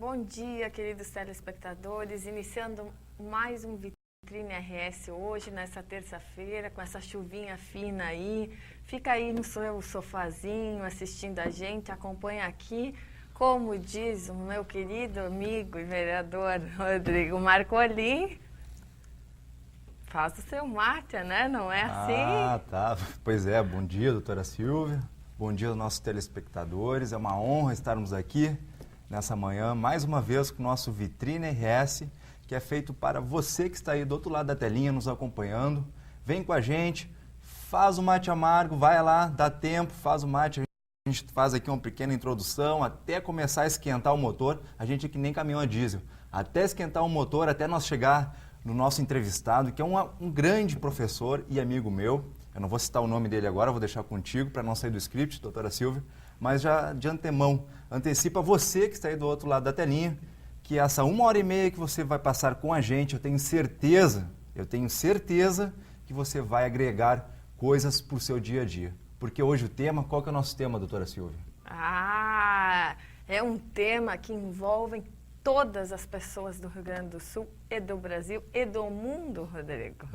Bom dia, queridos telespectadores. Iniciando mais um Vitrine RS hoje, nessa terça-feira, com essa chuvinha fina aí. Fica aí no seu sofazinho assistindo a gente, acompanha aqui. Como diz o meu querido amigo e vereador Rodrigo Marcolin, faz o seu mate, né? Não é assim? Ah, tá. Pois é, bom dia, doutora Silvia. Bom dia aos nossos telespectadores. É uma honra estarmos aqui nessa manhã, mais uma vez, com o nosso Vitrine RS, que é feito para você que está aí do outro lado da telinha nos acompanhando. Vem com a gente, faz o mate amargo, vai lá, dá tempo, faz o mate. A gente faz aqui uma pequena introdução, até começar a esquentar o motor. A gente é que nem caminhão a diesel. Até esquentar o motor, até nós chegar no nosso entrevistado, que é um grande professor e amigo meu. Eu não vou citar o nome dele agora, vou deixar contigo para não sair do script, doutora Silvia. Mas já de antemão, antecipa você que está aí do outro lado da telinha, que essa 1h30 que você vai passar com a gente, eu tenho certeza que você vai agregar coisas para o seu dia a dia. Porque hoje o tema, qual que é o nosso tema, doutora Silvia? É um tema que envolve todas as pessoas do Rio Grande do Sul e do Brasil e do mundo, Rodrigo.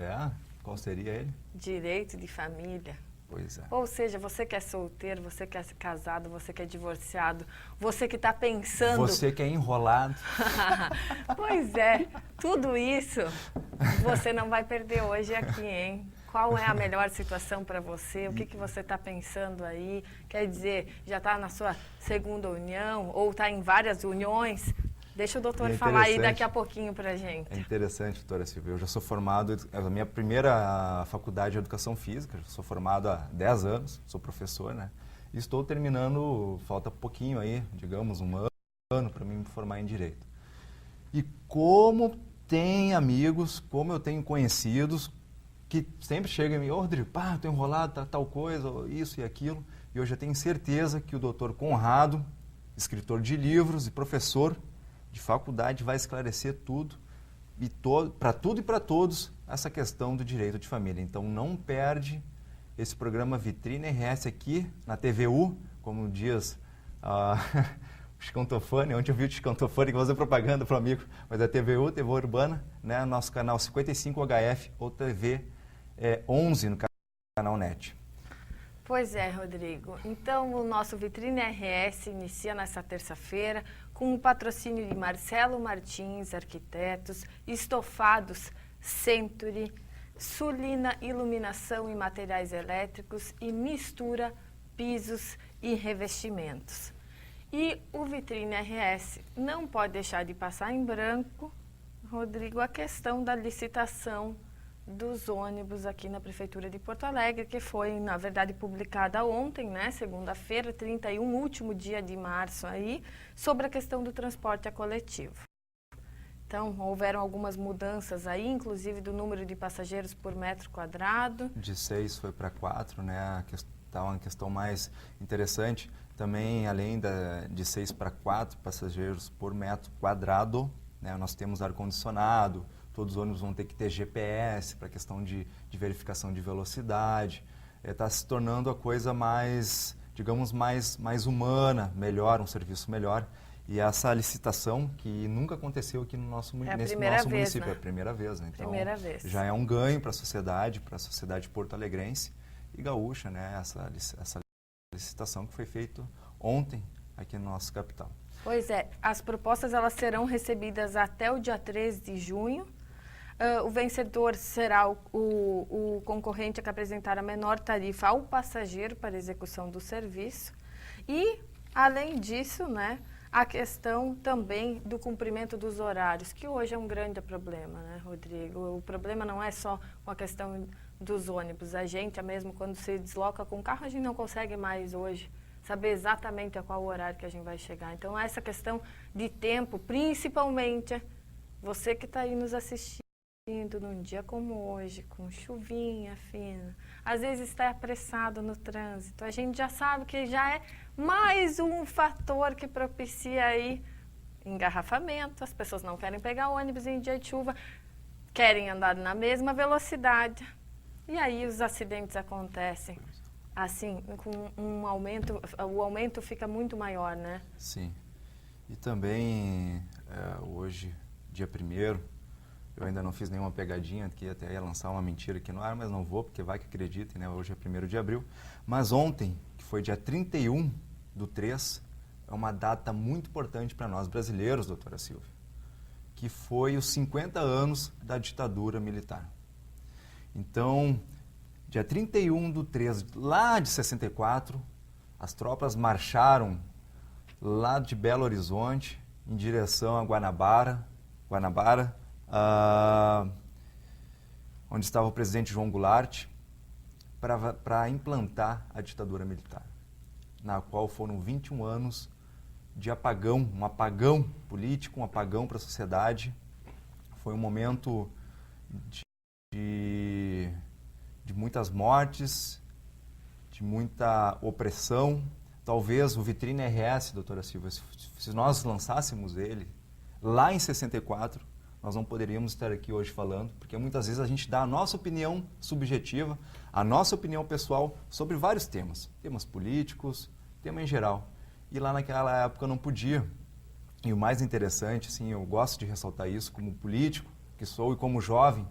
Qual seria ele? Direito de família. Pois é. Ou seja, você que é solteiro, você que é casado, você que é divorciado, você que está pensando... Você que é enrolado. Pois é, tudo isso você não vai perder hoje aqui, hein? Qual é a melhor situação para você? O que você está pensando aí? Quer dizer, já está na sua segunda união ou está em várias uniões? Deixa o doutor falar aí daqui a pouquinho para a gente. É interessante, doutora Silvia. Eu já sou formado, a minha primeira faculdade de Educação Física, sou formado há 10 anos, sou professor, né? E estou terminando, falta pouquinho aí, digamos, um ano para mim me formar em Direito. E como tem amigos, como eu tenho conhecidos, que sempre chegam e me, Rodrigo, estou enrolado, tal coisa, isso e aquilo. E eu já tenho certeza que o doutor Conrado, escritor de livros e professor de faculdade, vai esclarecer tudo, para tudo e para todos, essa questão do direito de família. Então não perde esse programa Vitrine RS aqui na TVU, como diz o Chicantofone, onde eu vi o Chicantofone, que vou fazer propaganda para o amigo, mas é TVU, TV Urbana, né, nosso canal 55 HF ou TV 11 no canal NET. Pois é, Rodrigo. Então, o nosso Vitrine RS inicia nessa terça-feira com o patrocínio de Marcelo Martins, Arquitetos, Estofados Century, Sulina Iluminação e Materiais Elétricos e Mistura Pisos e Revestimentos. E o Vitrine RS não pode deixar de passar em branco, Rodrigo, a questão da licitação dos ônibus aqui na Prefeitura de Porto Alegre, que foi, na verdade, publicada ontem, né, segunda-feira, 31, último dia de março aí, sobre a questão do transporte coletivo. Então, houveram algumas mudanças aí, inclusive do número de passageiros por metro quadrado. De 6 foi para 4, né, uma questão mais interessante. Também, além de 6 para 4 passageiros por metro quadrado, né, nós temos ar-condicionado. Todos os ônibus vão ter que ter GPS para a questão de verificação de velocidade. Está se tornando a coisa mais, digamos, mais humana, melhor, um serviço melhor. E essa licitação, que nunca aconteceu aqui no nosso, nesse nosso município, né? é a primeira vez. Né? Então, primeira vez. Já é um ganho para a sociedade porto-alegrense e gaúcha, né? Essa licitação que foi feita ontem aqui na nossa capital. Pois é, as propostas elas serão recebidas até o dia 13 de junho. O vencedor será o concorrente que apresentar a menor tarifa ao passageiro para execução do serviço. E, além disso, né, a questão também do cumprimento dos horários, que hoje é um grande problema, né, Rodrigo? O problema não é só com a questão dos ônibus. A gente, mesmo quando se desloca com o carro, a gente não consegue mais hoje saber exatamente a qual horário que a gente vai chegar. Então, essa questão de tempo, principalmente você que está aí nos assistindo, num dia como hoje, com chuvinha fina, às vezes está apressado no trânsito, a gente já sabe que já é mais um fator que propicia aí engarrafamento, as pessoas não querem pegar ônibus em dia de chuva, querem andar na mesma velocidade, e aí os acidentes acontecem. Assim, com um aumento, o aumento fica muito maior, né? Sim. E também, hoje, dia 1º, eu ainda não fiz nenhuma pegadinha, que até ia lançar uma mentira aqui no ar, mas não vou, porque vai que acreditem, né? Hoje é 1º de abril. Mas ontem, que foi dia 31/3, é uma data muito importante para nós brasileiros, doutora Silvia, que foi os 50 anos da ditadura militar. Então, dia 31/3, lá de 64, as tropas marcharam lá de Belo Horizonte em direção a Guanabara, onde estava o presidente João Goulart, para implantar a ditadura militar, na qual foram 21 anos de apagão, um apagão político, um apagão para a sociedade. Foi um momento de muitas mortes, de muita opressão. Talvez o Vitrine RS, doutora Silvia, se nós lançássemos ele lá em 64, nós não poderíamos estar aqui hoje falando, porque muitas vezes a gente dá a nossa opinião subjetiva, a nossa opinião pessoal sobre vários temas políticos, tema em geral. E lá naquela época eu não podia. E o mais interessante, assim, eu gosto de ressaltar isso como político que sou e como jovem,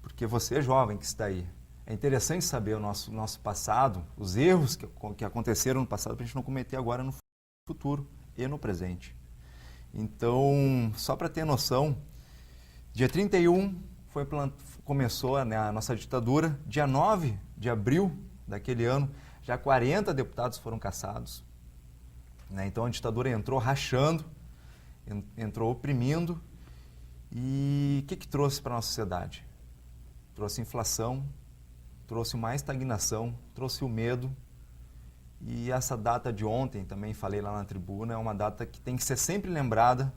porque você, jovem que está aí, é interessante saber o nosso passado, os erros que aconteceram no passado, para a gente não cometer agora no futuro e no presente. Então, só para ter noção, dia 31 começou, né, a nossa ditadura, dia 9 de abril daquele ano, já 40 deputados foram cassados. Né? Então, a ditadura entrou rachando, entrou oprimindo. E o que trouxe para a nossa sociedade? Trouxe inflação, trouxe uma estagnação, trouxe o medo. E essa data de ontem, também falei lá na tribuna, é uma data que tem que ser sempre lembrada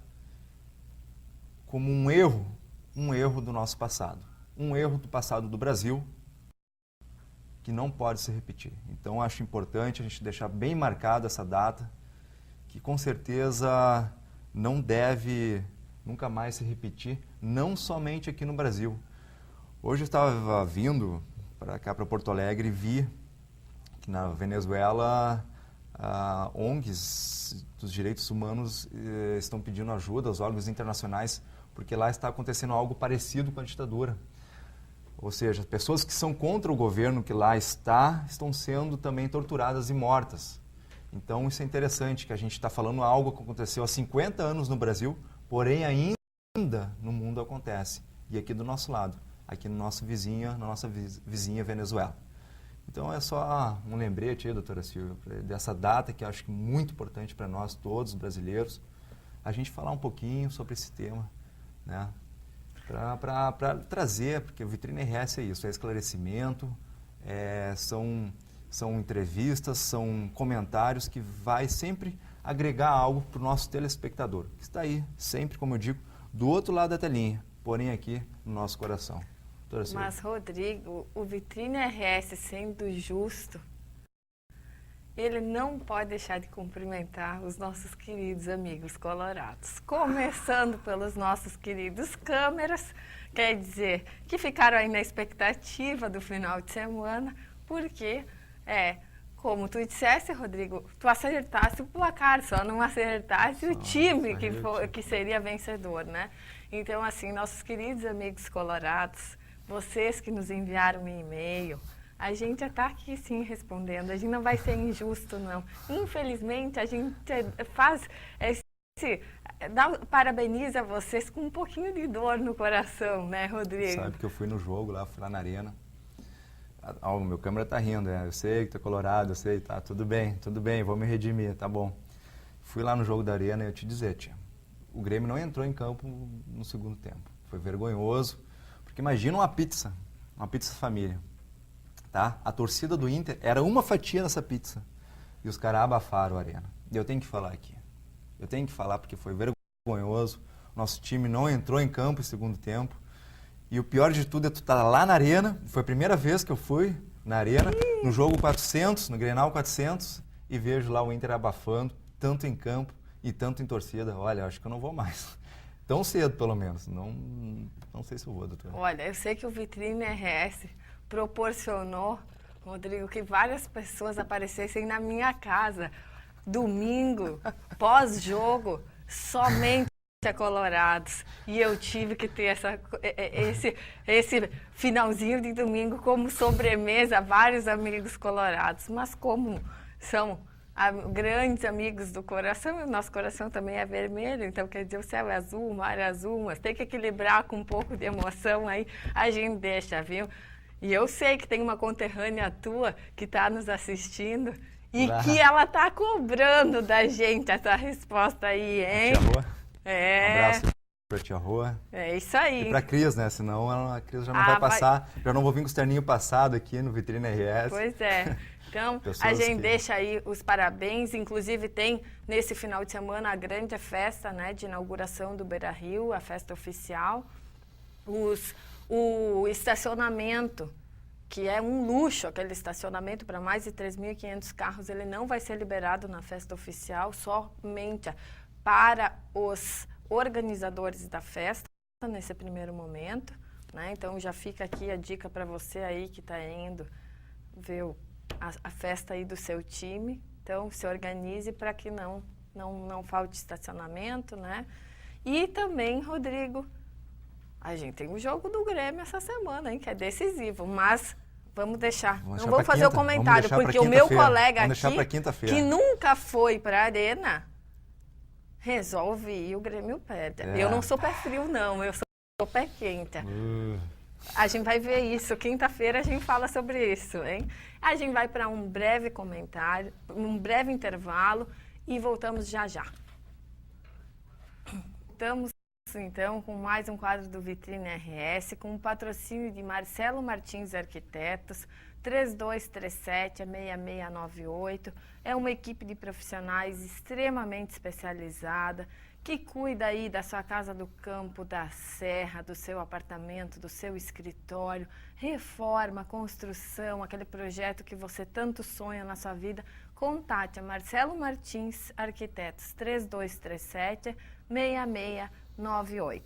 como um erro do nosso passado. Um erro do passado do Brasil que não pode se repetir. Então, acho importante a gente deixar bem marcada essa data, que com certeza não deve nunca mais se repetir, não somente aqui no Brasil. Hoje eu estava vindo para cá, para Porto Alegre, e vi que na Venezuela ONGs dos direitos humanos estão pedindo ajuda aos órgãos internacionais, porque lá está acontecendo algo parecido com a ditadura. Ou seja, pessoas que são contra o governo que lá estão sendo também torturadas e mortas. Então, isso é interessante, que a gente está falando algo que aconteceu há 50 anos no Brasil, porém ainda no mundo acontece. E aqui do nosso lado, aqui no nosso vizinho, na nossa vizinha Venezuela. Então, é só um lembrete aí, doutora Silvia, dessa data que eu acho muito importante para nós todos, brasileiros, a gente falar um pouquinho sobre esse tema, né? Para trazer, porque o Vitrine RS é isso, é esclarecimento, são entrevistas, são comentários que vai sempre agregar algo para o nosso telespectador, que está aí, sempre, como eu digo, do outro lado da telinha, porém aqui no nosso coração. Mas, Rodrigo, o Vitrine RS, sendo justo, ele não pode deixar de cumprimentar os nossos queridos amigos colorados. Começando pelos nossos queridos câmeras, quer dizer, que ficaram aí na expectativa do final de semana, porque, como tu disseste, Rodrigo, tu acertasse o placar, só não acertasse o time que seria vencedor, né? Então, assim, nossos queridos amigos colorados, vocês que nos enviaram um e-mail, a gente está aqui sim respondendo, a gente não vai ser injusto, não. Infelizmente, a gente parabeniza vocês com um pouquinho de dor no coração, né, Rodrigo? Sabe que eu fui no jogo lá, fui lá na arena. O meu câmera tá rindo, né? Eu sei que tá colorado, eu sei, tá, tudo bem, vou me redimir, tá bom. Fui lá no jogo da arena e eu te dizer, tia, o Grêmio não entrou em campo no segundo tempo. Foi vergonhoso, porque imagina uma pizza família. Tá? A torcida do Inter era uma fatia nessa pizza. E os caras abafaram a arena. E eu tenho que falar aqui. Eu tenho que falar porque foi vergonhoso. Nosso time não entrou em campo em segundo tempo. E o pior de tudo é tu estar lá na arena. Foi a primeira vez que eu fui na arena, no jogo 400, no Grenal 400, e vejo lá o Inter abafando, tanto em campo e tanto em torcida. Olha, acho que eu não vou mais. Tão cedo, pelo menos. Não sei se eu vou, doutor. Olha, eu sei que o Vitrine RS proporcionou, Rodrigo, que várias pessoas aparecessem na minha casa, domingo, pós-jogo, somente a colorados. E eu tive que ter esse finalzinho de domingo como sobremesa, vários amigos colorados. Mas como são grandes amigos do coração, o nosso coração também é vermelho, então quer dizer, o céu é azul, o mar é azul, mas tem que equilibrar com um pouco de emoção aí, a gente deixa, viu? E eu sei que tem uma conterrânea tua que está nos assistindo e que ela está cobrando da gente essa resposta aí, hein? Tia Rua. É. Um abraço pra Tia Rua. É isso aí. E pra Cris, né? Senão a Cris já não vai passar, já não vou vir com os terninhos passados aqui no Vitrine RS. Pois é. Então, a gente deixa aí os parabéns, inclusive tem nesse final de semana a grande festa, né, de inauguração do Beira Rio, a festa oficial. O estacionamento, que é um luxo, aquele estacionamento para mais de 3.500 carros, ele não vai ser liberado na festa oficial, somente para os organizadores da festa, nesse primeiro momento, né? Então, já fica aqui a dica para você aí que está indo ver a festa aí do seu time. Então, se organize para que não falte estacionamento, né? E também, Rodrigo, a gente tem o jogo do Grêmio essa semana, hein? Que é decisivo, mas vamos deixar. Não vou fazer o comentário, porque o meu colega aqui, que nunca foi para a Arena, resolve e o Grêmio perde. Eu não sou pé frio, não. Eu sou pé quente. A gente vai ver isso. Quinta-feira a gente fala sobre isso, hein? A gente vai para um breve comentário, um breve intervalo e voltamos já já. Estamos, então, com mais um quadro do Vitrine RS, com o patrocínio de Marcelo Martins Arquitetos, 3237-6698. É uma equipe de profissionais extremamente especializada, que cuida aí da sua casa do campo, da serra, do seu apartamento, do seu escritório, reforma, construção, aquele projeto que você tanto sonha na sua vida. Contate a Marcelo Martins Arquitetos, 3237-6698.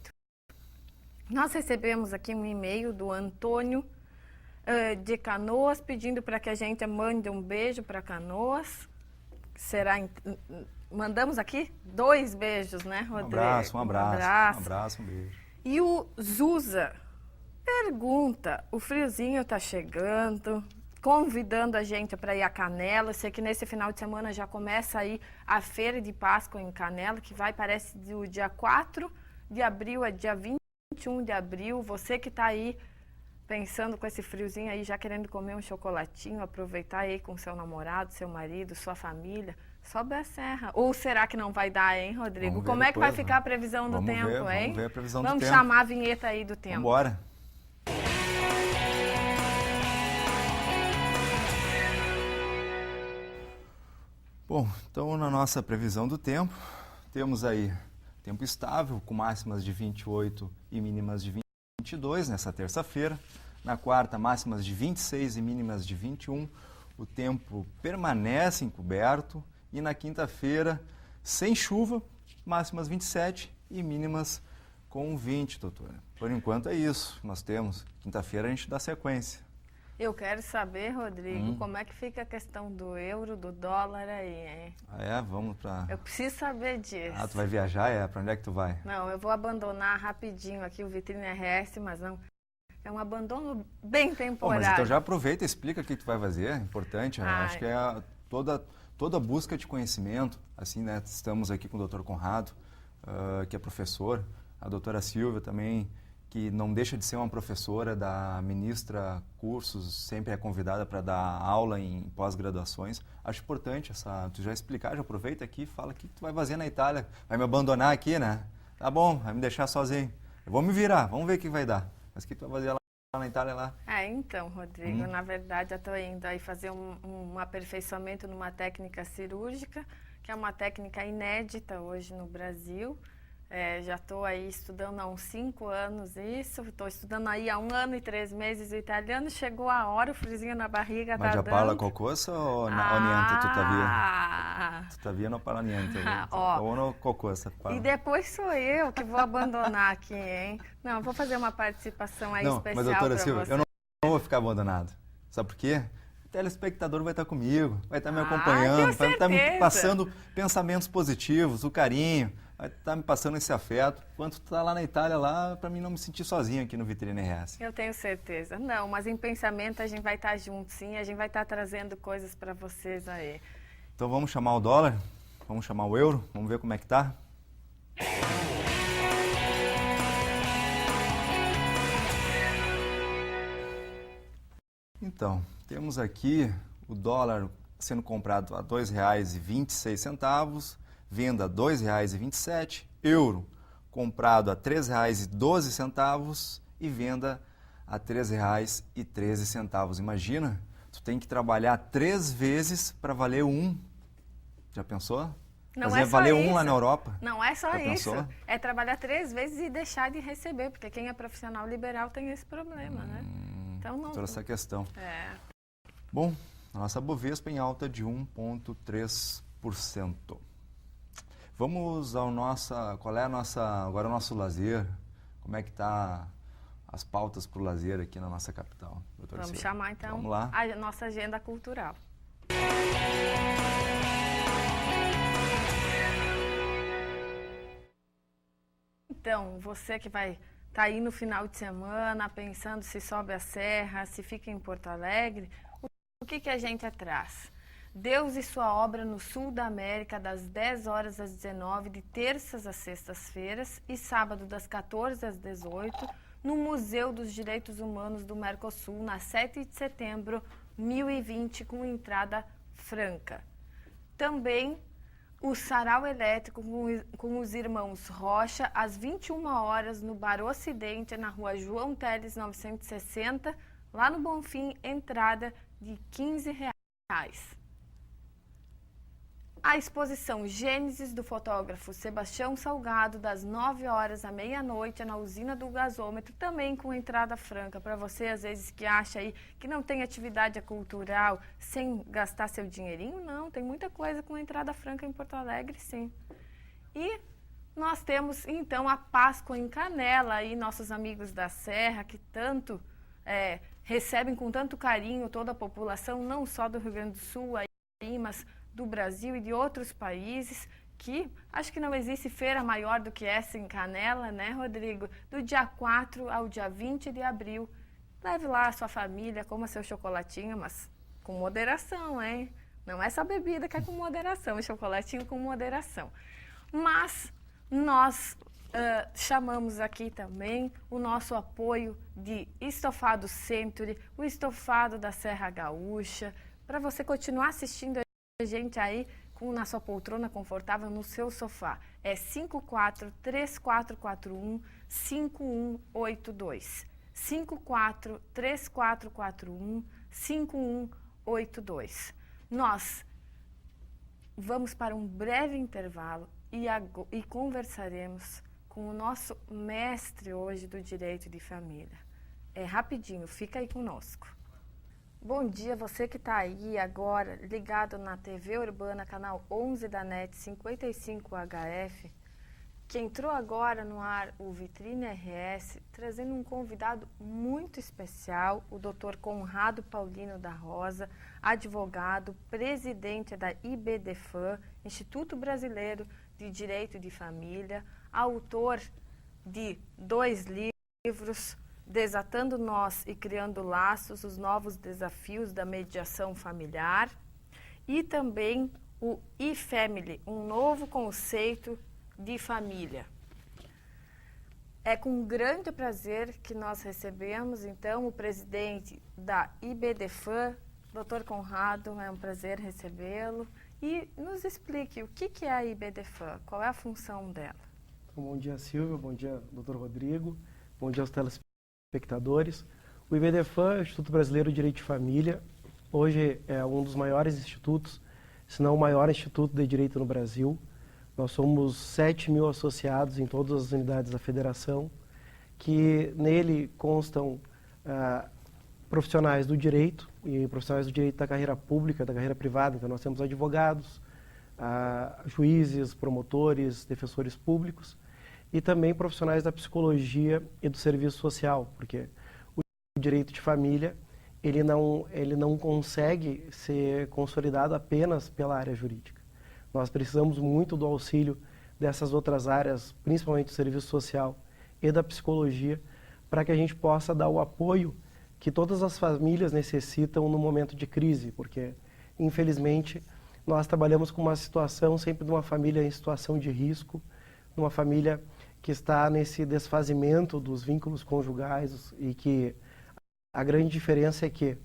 Nós recebemos aqui um e-mail do Antônio de Canoas, pedindo para que a gente mande um beijo para Canoas. Mandamos aqui 2 beijos, né, Rodrigo? Um abraço, um beijo. E o Zuza pergunta, o friozinho está chegando, convidando a gente para ir a Canela. Eu sei que nesse final de semana já começa aí a Feira de Páscoa em Canela, que vai, parece, do dia 4 de abril a dia 21 de abril. Você que está aí pensando com esse friozinho aí, já querendo comer um chocolatinho, aproveitar aí com seu namorado, seu marido, sua família, sobe a serra. Ou será que não vai dar, hein, Rodrigo? Como é que vai ficar a previsão do tempo, hein? Vamos ver a previsão do tempo. Vamos chamar a vinheta aí do tempo. Vambora. Bom, então na nossa previsão do tempo, temos aí tempo estável, com máximas de 28 e mínimas de 22 nessa terça-feira. Na quarta, máximas de 26 e mínimas de 21. O tempo permanece encoberto. E na quinta-feira, sem chuva, máximas 27 e mínimas com 20, doutora. Por enquanto é isso. Nós temos. Quinta-feira a gente dá sequência. Eu quero saber, Rodrigo, como é que fica a questão do euro, do dólar aí, hein? Vamos pra... Eu preciso saber disso. Tu vai viajar? Pra onde é que tu vai? Não, eu vou abandonar rapidinho aqui o Vitrine RS, mas não... É um abandono bem temporário. Mas então já aproveita e explica o que tu vai fazer, é importante. Acho que é toda busca de conhecimento, assim, né? Estamos aqui com o Dr. Conrado, que é professor, a doutora Silvia também, que não deixa de ser uma professora, ministra cursos, sempre é convidada para dar aula em pós-graduações. Acho importante tu já explicar, já aproveita aqui e fala o que tu vai fazer na Itália. Vai me abandonar aqui, né? Tá bom, vai me deixar sozinho. Eu vou me virar, vamos ver o que vai dar. Mas o que tu vai fazer lá na Itália lá? Então, Rodrigo, na verdade eu estou indo aí fazer um aperfeiçoamento numa técnica cirúrgica, que é uma técnica inédita hoje no Brasil. Já estou aí estudando há uns 5 anos isso, estou estudando aí há 1 ano e 3 meses o italiano, chegou a hora, o friozinho na barriga Ma tá già dando. parla qualcosa o niente tuttavia? Tuttavia não parla niente. Ou não qualcosa E depois sou eu que vou abandonar aqui, hein? Não, vou fazer uma participação aí especial mas doutora para Silvia, você. eu não vou ficar abandonado. Sabe por quê? O telespectador vai estar comigo, vai estar me acompanhando, vai estar me passando pensamentos positivos, o carinho, vai estar me passando esse afeto. Enquanto tu tá lá na Itália, lá, para mim não me sentir sozinho aqui no Vitrine RS. Eu tenho certeza. Não, mas em pensamento a gente vai estar junto, sim. A gente vai estar trazendo coisas para vocês aí. Então vamos chamar o dólar, vamos chamar o euro, vamos ver como é que tá. Então, temos aqui o dólar sendo comprado a R$ 2,26, venda a R$ 2,27, euro comprado a R$ 3,12 e venda a R$ 3,13. Imagina, tu tem que trabalhar 3 vezes para valer um. Já pensou? Não Fazer é só valer isso. um lá na Europa. Não é só Já isso. pensou? É trabalhar 3 vezes e deixar de receber, porque quem é profissional liberal tem esse problema, né? Então não. Toda essa questão. É. Bom, a nossa Bovespa em alta de 1,3%. Vamos ao agora o nosso lazer? Como é que tá as pautas para o lazer aqui na nossa capital, doutor Vamos Silvio? chamar então Vamos lá. a nossa agenda cultural. Então, você que vai estar aí no final de semana pensando se sobe a serra, se fica em Porto Alegre, o que a gente traz? Deus e sua obra no sul da América, das 10 horas às 19, de terças às sextas-feiras, e sábado das 14 às 18, no Museu dos Direitos Humanos do Mercosul, na 7 de setembro de 2020, com entrada franca. Também o Sarau Elétrico com os irmãos Rocha, às 21 horas, no Bar Ocidente, na rua João Teles 960, lá no Bonfim, entrada de R$ 15. A exposição Gênesis do fotógrafo Sebastião Salgado, das 9 horas à meia-noite, na usina do gasômetro, também com entrada franca. Para você, às vezes, que acha aí que não tem atividade cultural sem gastar seu dinheirinho, não. Tem muita coisa com entrada franca em Porto Alegre, sim. E nós temos, então, a Páscoa em Canela, aí, nossos amigos da Serra, que tanto recebem com tanto carinho toda a população, não só do Rio Grande do Sul, aí, mas do Brasil e de outros países, que acho que não existe feira maior do que essa em Canela, né, Rodrigo? Do dia 4 ao dia 20 de abril. Leve lá a sua família, coma seu chocolatinho, mas com moderação, hein? Não é só bebida que é com moderação, chocolatinho com moderação. Mas nós chamamos aqui também o nosso apoio de Estofado Century, o estofado da Serra Gaúcha, para você continuar assistindo a gente aí na sua poltrona confortável no seu sofá. É 54-3441-5182. 54-3441-5182. Nós vamos para um breve intervalo e conversaremos com o nosso mestre hoje do Direito de Família. É rapidinho, fica aí conosco. Bom dia, você que está aí agora ligado na TV Urbana, canal 11 da NET 55 HF, que entrou agora no ar o Vitrine RS, trazendo um convidado muito especial, o Dr. Conrado Paulino da Rosa, advogado, presidente da IBDFAM, Instituto Brasileiro de Direito de Família, autor de 2 livros, Desatando Nós e Criando Laços, os novos desafios da mediação familiar, e também o e-family, um novo conceito de família. É com grande prazer que nós recebemos, então, o presidente da IBDFAM, Dr. Conrado, é um prazer recebê-lo, e nos explique o que é a IBDFAM, qual é a função dela. Bom dia, Silvia, bom dia, Dr. Rodrigo, bom dia aos telespectadores. O IBDFAM é o Instituto Brasileiro de Direito de Família. Hoje é um dos maiores institutos, se não o maior instituto de direito no Brasil. Nós somos 7.000 associados em todas as unidades da federação, que nele constam profissionais do direito e profissionais do direito da carreira pública, da carreira privada. Então nós temos advogados, juízes, promotores, defensores públicos, e também profissionais da psicologia e do serviço social, porque o direito de família ele não consegue ser consolidado apenas pela área jurídica. Nós precisamos muito do auxílio dessas outras áreas, principalmente do serviço social e da psicologia, para que a gente possa dar o apoio que todas as famílias necessitam no momento de crise, porque, infelizmente, nós trabalhamos com uma situação sempre de uma família em situação de risco, uma família que está nesse desfazimento dos vínculos conjugais e que a grande diferença é que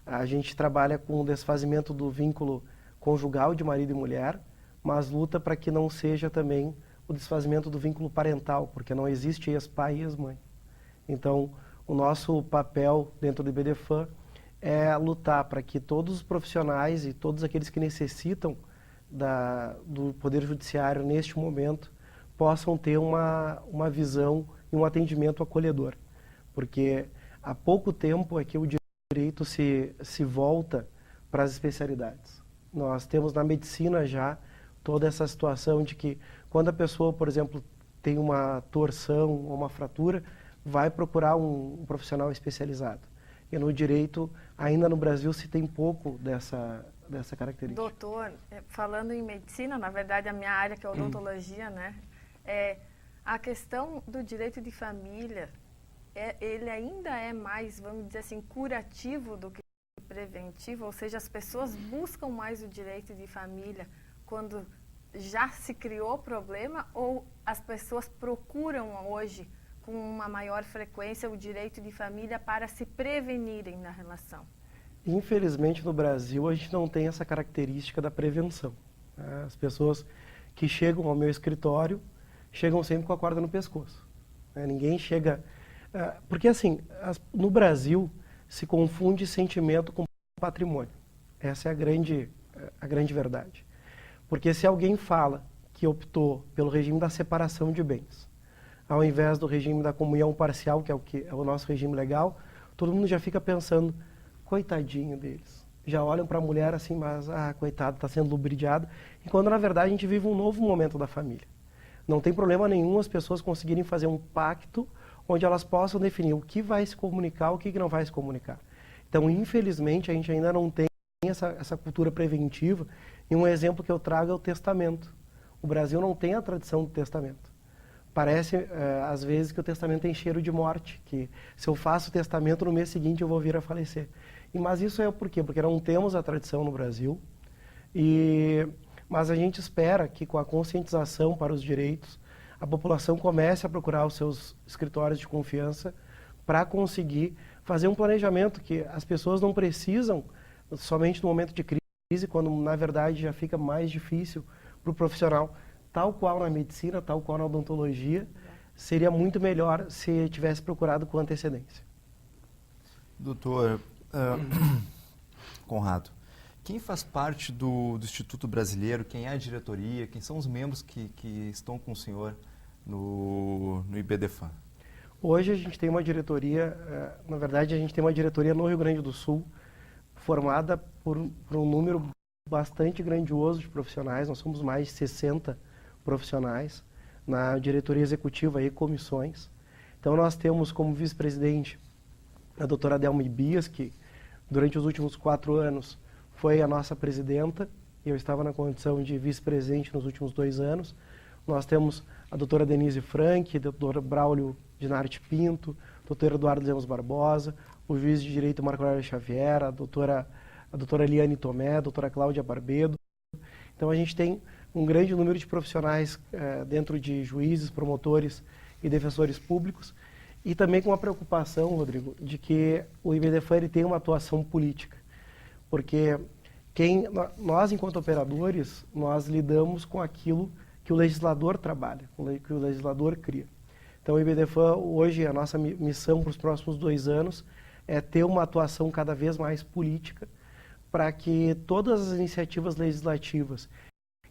a gente trabalha com o desfazimento do vínculo conjugal de marido e mulher, mas luta para que não seja também o desfazimento do vínculo parental, porque não existe ex-pai e ex-mãe. Então, o nosso papel dentro do IBDFAN é lutar para que todos os profissionais e todos aqueles que necessitam do Poder Judiciário neste momento possam ter uma visão e um atendimento acolhedor. Porque há pouco tempo é que o direito se volta para as especialidades. Nós temos na medicina já toda essa situação de que quando a pessoa, por exemplo, tem uma torção ou uma fratura, vai procurar um profissional especializado. E no direito, ainda no Brasil, se tem pouco dessa característica. Doutor, falando em medicina, na verdade a minha área que é odontologia, né? A questão do direito de família, ele ainda é mais, vamos dizer assim, curativo do que preventivo, ou seja, as pessoas buscam mais o direito de família quando já se criou o problema, ou as pessoas procuram hoje com uma maior frequência o direito de família para se prevenirem na relação? Infelizmente, no Brasil, a gente não tem essa característica da prevenção. As pessoas que chegam ao meu escritório chegam sempre com a corda no pescoço. Ninguém chega... Porque, assim, no Brasil, se confunde sentimento com patrimônio. Essa é a grande verdade. Porque se alguém fala que optou pelo regime da separação de bens, ao invés do regime da comunhão parcial, que é o nosso regime legal, todo mundo já fica pensando, coitadinho deles. Já olham para a mulher assim, mas, coitado, está sendo lubridiado. E quando, na verdade, a gente vive um novo momento da família. Não tem problema nenhum as pessoas conseguirem fazer um pacto onde elas possam definir o que vai se comunicar, o que não vai se comunicar. Então, infelizmente, a gente ainda não tem essa cultura preventiva. E um exemplo que eu trago é o testamento. O Brasil não tem a tradição do testamento. Parece, às vezes, que o testamento tem cheiro de morte, que se eu faço o testamento, no mês seguinte eu vou vir a falecer. Mas isso é por quê? Porque não temos a tradição no Brasil, mas a gente espera que com a conscientização para os direitos, a população comece a procurar os seus escritórios de confiança para conseguir fazer um planejamento que as pessoas não precisam somente no momento de crise, quando na verdade já fica mais difícil para o profissional, tal qual na medicina, tal qual na odontologia, seria muito melhor se tivesse procurado com antecedência. Doutor Conrado, quem faz parte do Instituto Brasileiro, quem é a diretoria, quem são os membros que estão com o senhor no IBDFAN? Hoje a gente tem uma diretoria, na verdade a gente tem uma diretoria no Rio Grande do Sul, formada por um número bastante grandioso de profissionais. Nós somos mais de 60 profissionais na diretoria executiva e comissões. Então nós temos como vice-presidente a doutora Delma Ibias, que durante os últimos 4 anos foi a nossa presidenta, e eu estava na condição de vice-presidente nos últimos 2 anos. Nós temos a doutora Denise Frank, o doutor Braulio Dinarte Pinto, o doutor Eduardo Lemos Barbosa, o juiz de direito Marco Aurélio Xavier, a doutora Eliane Tomé, a doutora Cláudia Barbedo. Então a gente tem um grande número de profissionais dentro de juízes, promotores e defensores públicos, e também com a preocupação, Rodrigo, de que o IBDFAN ele tem uma atuação política, porque nós, enquanto operadores, nós lidamos com aquilo que o legislador trabalha, que o legislador cria. Então o IBDFAN, hoje, a nossa missão para os próximos 2 anos é ter uma atuação cada vez mais política, para que todas as iniciativas legislativas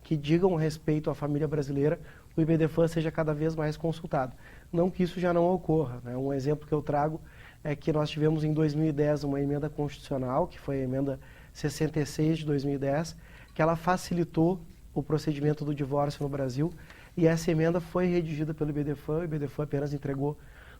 que digam respeito à família brasileira, o IBDFAN seja cada vez mais consultado. Não que isso já não ocorra, né? Um exemplo que eu trago é que nós tivemos em 2010 uma emenda constitucional, que foi a emenda 66 de 2010, que ela facilitou o procedimento do divórcio no Brasil, e essa emenda foi redigida pelo IBDFAN, o IBDFAN apenas entregou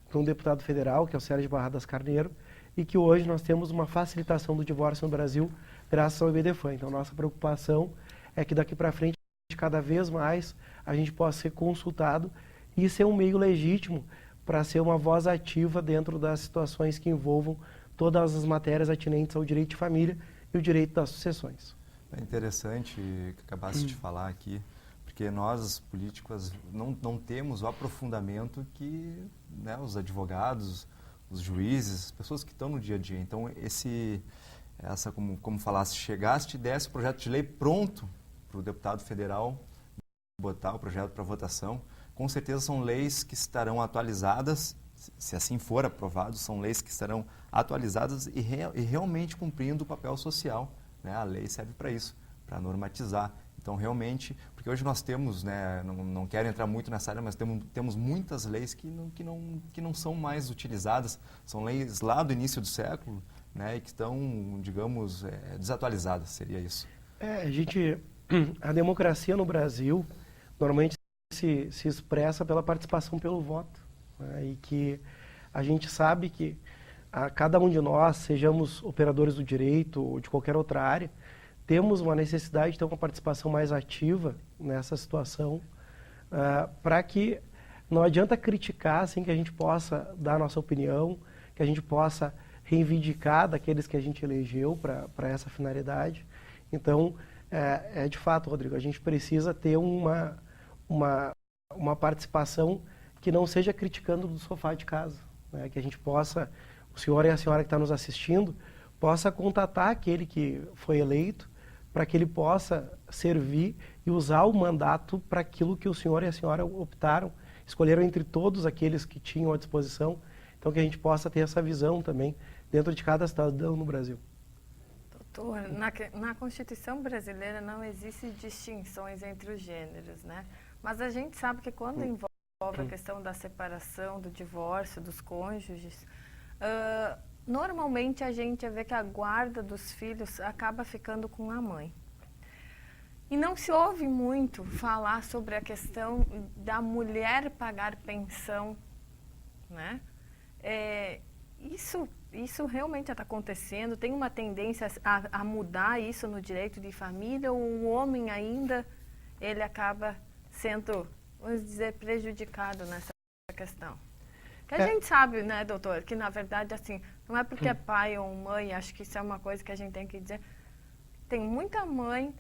para um deputado federal, que é o Sérgio Barradas Carneiro, e que hoje nós temos uma facilitação do divórcio no Brasil graças ao IBDFAN. Então, nossa preocupação é que daqui para frente cada vez mais a gente possa ser consultado e ser um meio legítimo para ser uma voz ativa dentro das situações que envolvam todas as matérias atinentes ao direito de família e o direito das sucessões. É interessante que acabaste de falar aqui, porque nós, políticos, não temos o aprofundamento que, né, os advogados, os juízes, as pessoas que estão no dia a dia. Então, como falasse, chegaste e desse o projeto de lei pronto para o deputado federal botar o projeto para votação, com certeza são leis que estarão atualizadas, se assim for aprovado, são leis que estarão atualizadas e realmente cumprindo o papel social, né? A lei serve para isso, para normatizar. Então, realmente, porque hoje nós temos, né, não quero entrar muito nessa área, mas temos muitas leis que não são mais utilizadas, são leis lá do início do século, né, e que estão, digamos, desatualizadas, seria isso. A democracia no Brasil normalmente se expressa pela participação pelo voto, né, e que a gente sabe que cada um de nós, sejamos operadores do direito ou de qualquer outra área, temos uma necessidade de ter uma participação mais ativa nessa situação, para que não adianta criticar sem que a gente possa dar a nossa opinião, que a gente possa reivindicar daqueles que a gente elegeu para essa finalidade. Então, de fato, Rodrigo, a gente precisa ter uma participação que não seja criticando do sofá de casa, né? Que a gente possa, o senhor e a senhora que está nos assistindo, possa contatar aquele que foi eleito para que ele possa servir e usar o mandato para aquilo que o senhor e a senhora optaram, escolheram entre todos aqueles que tinham à disposição. Então, que a gente possa ter essa visão também dentro de cada cidadão no Brasil. Doutor, na Constituição brasileira não existe distinções entre os gêneros, né? Mas a gente sabe que quando envolve a questão da separação, do divórcio, dos cônjuges, normalmente a gente vê que a guarda dos filhos acaba ficando com a mãe. E não se ouve muito falar sobre a questão da mulher pagar pensão, né? Isso realmente está acontecendo? Tem uma tendência a mudar isso no direito de família, ou o homem ainda, ele acaba sendo, vamos dizer, prejudicado nessa questão? Que a gente sabe, né, doutor, que na verdade, assim, não é porque é pai ou mãe, acho que isso é uma coisa que a gente tem que dizer. Tem muita mãe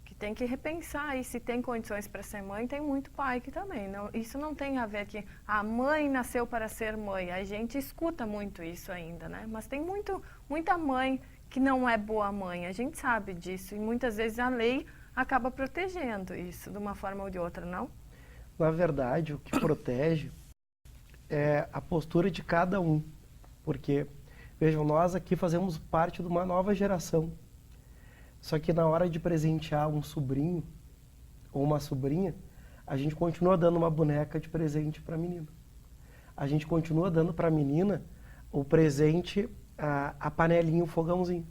que tem que repensar, e se tem condições para ser mãe, tem muito pai que também. Não, isso não tem a ver que a mãe nasceu para ser mãe. A gente escuta muito isso ainda, né? Mas tem muita mãe que não é boa mãe. A gente sabe disso, e muitas vezes a lei acaba protegendo isso de uma forma ou de outra, não? Na verdade, o que protege é a postura de cada um, porque, vejam, nós aqui fazemos parte de uma nova geração, só que na hora de presentear um sobrinho ou uma sobrinha, a gente continua dando uma boneca de presente para a menina. A gente continua dando para a menina o presente, a panelinha, o fogãozinho,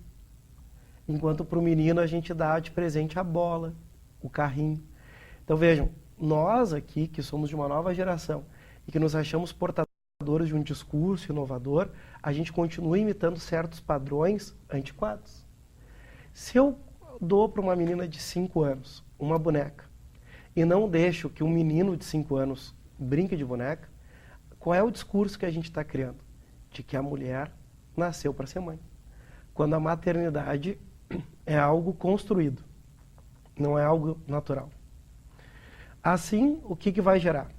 enquanto para o menino a gente dá de presente a bola, o carrinho. Então, vejam, nós aqui, que somos de uma nova geração, e que nos achamos portadores de um discurso inovador, a gente continua imitando certos padrões antiquados. Se eu dou para uma menina de 5 anos uma boneca e não deixo que um menino de 5 anos brinque de boneca, qual é o discurso que a gente está criando? De que a mulher nasceu para ser mãe. Quando a maternidade é algo construído, não é algo natural. Assim, o que vai gerar?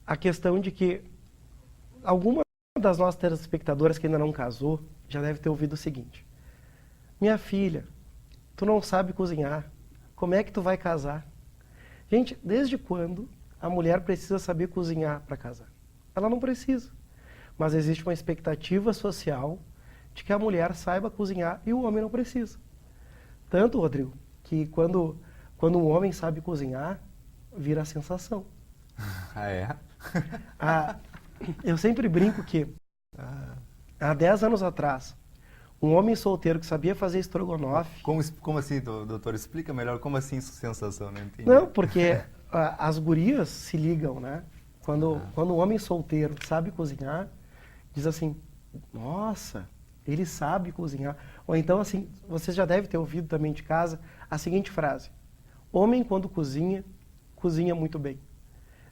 A questão de que alguma das nossas telespectadoras que ainda não casou já deve ter ouvido o seguinte: minha filha, tu não sabe cozinhar, como é que tu vai casar? Gente, desde quando a mulher precisa saber cozinhar para casar? Ela não precisa, mas existe uma expectativa social de que a mulher saiba cozinhar e o homem não precisa. Tanto, Rodrigo, que quando um homem sabe cozinhar, vira sensação. Ah, é? Eu sempre brinco que há 10 anos atrás, um homem solteiro que sabia fazer estrogonofe... Como assim, doutor? Explica melhor, como assim sensação, né? Entendi. Não, porque as gurias se ligam, né? Quando um homem solteiro sabe cozinhar, diz assim, nossa, ele sabe cozinhar. Ou então, assim, você já deve ter ouvido também de casa a seguinte frase: Homem, quando cozinha, cozinha muito bem.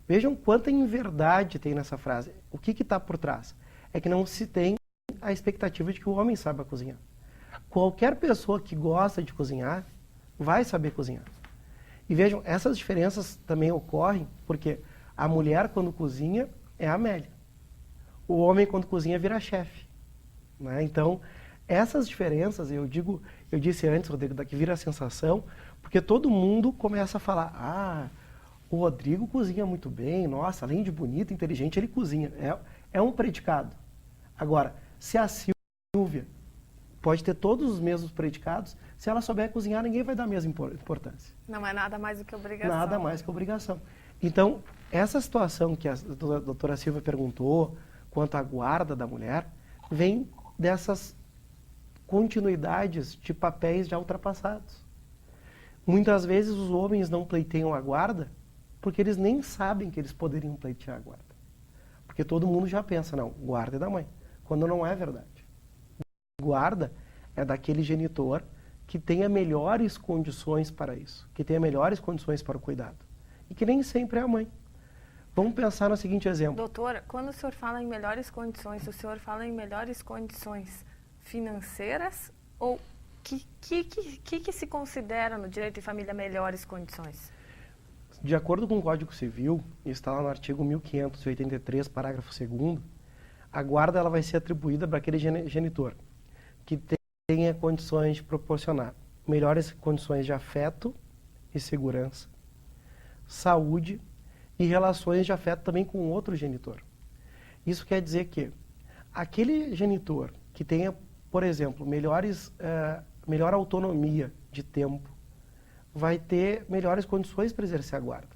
Vejam quanta inverdade tem nessa frase. O que está por trás? É que não se tem a expectativa de que o homem saiba cozinhar. Qualquer pessoa que gosta de cozinhar vai saber cozinhar. E vejam, essas diferenças também ocorrem porque a mulher, quando cozinha, é a Amélia. O homem, quando cozinha, vira chefe. Né? Então, essas diferenças, eu disse antes, Rodrigo, daqui vira a sensação, porque todo mundo começa a falar, o Rodrigo cozinha muito bem, nossa, além de bonito, inteligente, ele cozinha. É um predicado. Agora, se a Silvia pode ter todos os mesmos predicados, se ela souber cozinhar, ninguém vai dar a mesma importância. Não é nada mais do que obrigação. Nada mais que obrigação. Então, essa situação que a doutora Silvia perguntou, quanto à guarda da mulher, vem dessas continuidades de papéis já ultrapassados. Muitas vezes os homens não pleiteiam a guarda porque eles nem sabem que eles poderiam pleitear a guarda. Porque todo mundo já pensa, não, guarda é da mãe, quando não é verdade. Guarda é daquele genitor que tenha melhores condições para isso, que tenha melhores condições para o cuidado. E que nem sempre é a mãe. Vamos pensar no seguinte exemplo. Doutora, quando o senhor fala em melhores condições, o senhor fala em melhores condições financeiras ou que se considera no direito de família melhores condições? De acordo com o Código Civil, está lá no artigo 1583, parágrafo 2º, a guarda ela vai ser atribuída para aquele genitor que tenha condições de proporcionar melhores condições de afeto e segurança, saúde e relações de afeto também com outro genitor. Isso quer dizer que aquele genitor que tenha, por exemplo, melhor autonomia de tempo, vai ter melhores condições para exercer a guarda.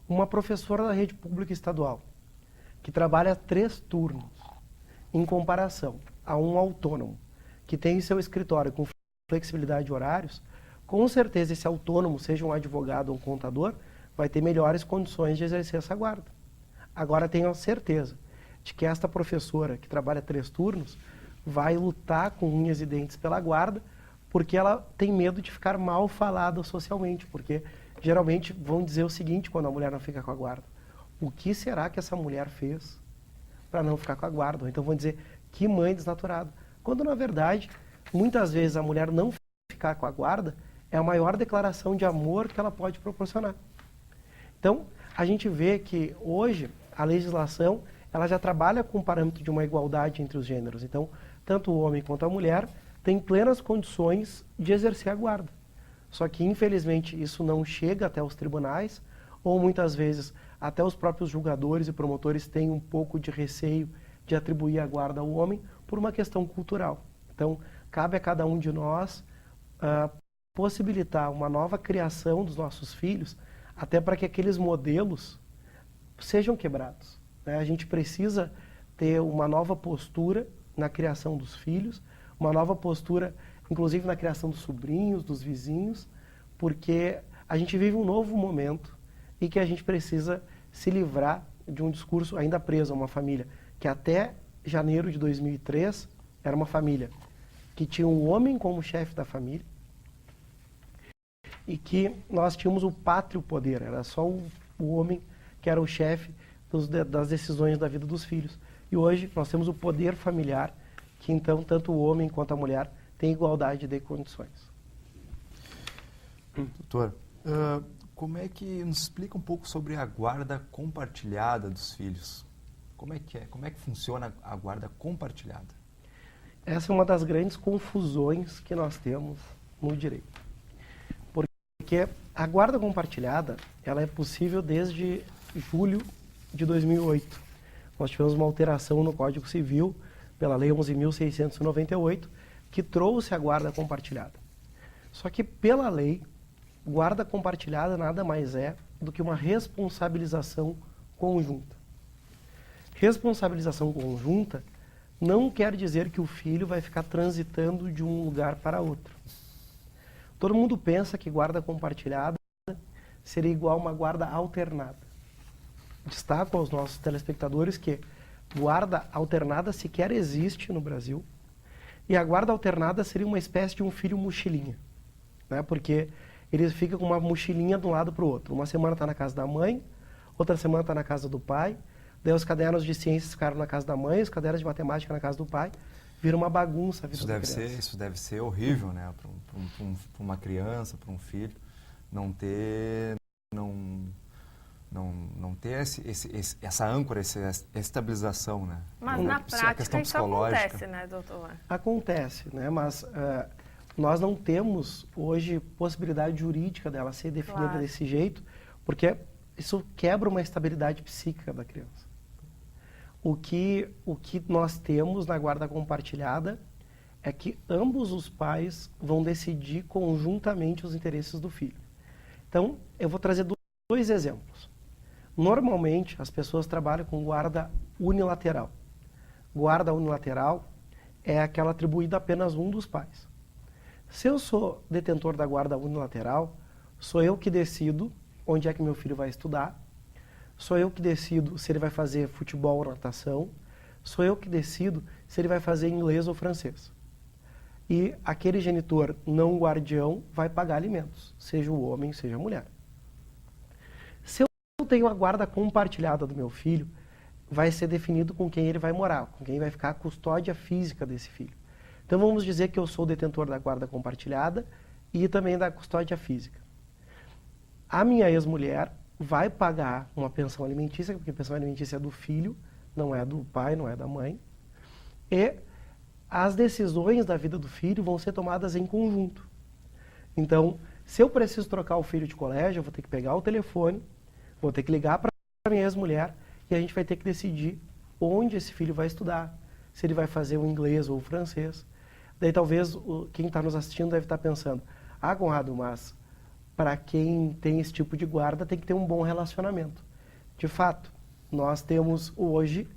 Uma professora da rede pública estadual, que trabalha 3 turnos, em comparação a um autônomo, que tem seu escritório com flexibilidade de horários, com certeza esse autônomo, seja um advogado ou um contador, vai ter melhores condições de exercer essa guarda. Agora tenho a certeza de que esta professora, que trabalha 3 turnos, vai lutar com unhas e dentes pela guarda, porque ela tem medo de ficar mal falada socialmente, porque geralmente vão dizer o seguinte quando a mulher não fica com a guarda: o que será que essa mulher fez para não ficar com a guarda? Ou então vão dizer, que mãe desnaturada. Quando na verdade, muitas vezes a mulher não ficar com a guarda é a maior declaração de amor que ela pode proporcionar. Então, a gente vê que hoje a legislação ela já trabalha com o parâmetro de uma igualdade entre os gêneros. Então, tanto o homem quanto a mulher têm plenas condições de exercer a guarda. Só que, infelizmente, isso não chega até os tribunais, ou muitas vezes até os próprios julgadores e promotores têm um pouco de receio de atribuir a guarda ao homem por uma questão cultural. Então, cabe a cada um de nós possibilitar uma nova criação dos nossos filhos, até para que aqueles modelos sejam quebrados. Né? A gente precisa ter uma nova postura na criação dos filhos, uma nova postura, inclusive na criação dos sobrinhos, dos vizinhos, porque a gente vive um novo momento e que a gente precisa se livrar de um discurso ainda preso a uma família que até janeiro de 2003 era uma família que tinha um homem como chefe da família e que nós tínhamos o pátrio poder, era só o homem que era o chefe das decisões da vida dos filhos. E hoje nós temos o poder familiar, que então tanto o homem quanto a mulher têm igualdade de condições. Doutor, como é que nos explica um pouco sobre a guarda compartilhada dos filhos? Como é que funciona a guarda compartilhada? Essa é uma das grandes confusões que nós temos no direito. Porque a guarda compartilhada, ela é possível desde julho de 2008. Nós tivemos uma alteração no Código Civil, pela Lei 11.698, que trouxe a guarda compartilhada. Só que, pela lei, guarda compartilhada nada mais é do que uma responsabilização conjunta. Responsabilização conjunta não quer dizer que o filho vai ficar transitando de um lugar para outro. Todo mundo pensa que guarda compartilhada seria igual a uma guarda alternada. Destaco aos nossos telespectadores que guarda alternada sequer existe no Brasil, e a guarda alternada seria uma espécie de um filho mochilinha, né? Porque ele fica com uma mochilinha de um lado para o outro. Uma semana está na casa da mãe, outra semana está na casa do pai. Daí os cadernos de ciências ficaram na casa da mãe, os cadernos de matemática na casa do pai. Vira uma bagunça a vida da criança. Isso deve ser horrível, né? Para uma criança, para um filho, não ter essa âncora, essa estabilização, né? Mas na prática isso acontece, né, doutor? Acontece, né? Mas nós não temos hoje possibilidade jurídica dela ser definida desse jeito, porque isso quebra uma estabilidade psíquica da criança. O que nós temos na guarda compartilhada é que ambos os pais vão decidir conjuntamente os interesses do filho. Então, eu vou trazer dois exemplos. Normalmente, as pessoas trabalham com guarda unilateral. Guarda unilateral é aquela atribuída a apenas um dos pais. Se eu sou detentor da guarda unilateral, sou eu que decido onde é que meu filho vai estudar, sou eu que decido se ele vai fazer futebol ou natação, sou eu que decido se ele vai fazer inglês ou francês. E aquele genitor não guardião vai pagar alimentos, seja o homem, seja a mulher. Se eu tenho a guarda compartilhada do meu filho, vai ser definido com quem ele vai morar, com quem vai ficar a custódia física desse filho. Então vamos dizer que eu sou o detentor da guarda compartilhada e também da custódia física. A minha ex-mulher vai pagar uma pensão alimentícia, porque a pensão alimentícia é do filho, não é do pai, não é da mãe. E as decisões da vida do filho vão ser tomadas em conjunto. Então, se eu preciso trocar o filho de colégio, eu vou ter que pegar o telefone, vou ter que ligar para a minha ex-mulher e a gente vai ter que decidir onde esse filho vai estudar, se ele vai fazer o inglês ou o francês. Daí talvez quem está nos assistindo deve estar pensando, Conrado, mas para quem tem esse tipo de guarda tem que ter um bom relacionamento. De fato, nós temos hoje,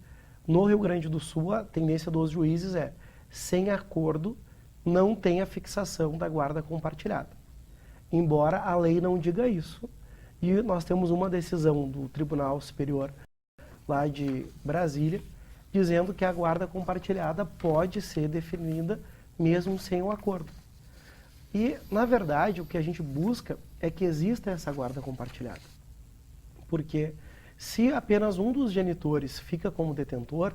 no Rio Grande do Sul, a tendência dos juízes é, sem acordo, não tem a fixação da guarda compartilhada. Embora a lei não diga isso, e nós temos uma decisão do Tribunal Superior lá de Brasília, dizendo que a guarda compartilhada pode ser definida mesmo sem um acordo. E, na verdade, o que a gente busca é que exista essa guarda compartilhada. Porque se apenas um dos genitores fica como detentor,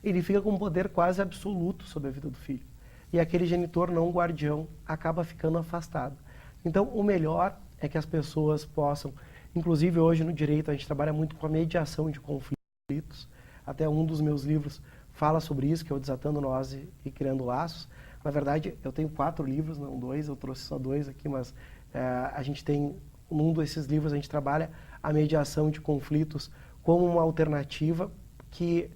ele fica com um poder quase absoluto sobre a vida do filho. E aquele genitor não guardião acaba ficando afastado. Então, o melhor é que as pessoas possam, inclusive hoje no direito a gente trabalha muito com a mediação de conflitos. Até um dos meus livros fala sobre isso, que é o Desatando Nós e Criando Laços. Na verdade, eu tenho 4 livros, não 2, eu trouxe só 2 aqui, mas a gente tem, num desses livros a gente trabalha a mediação de conflitos como uma alternativa que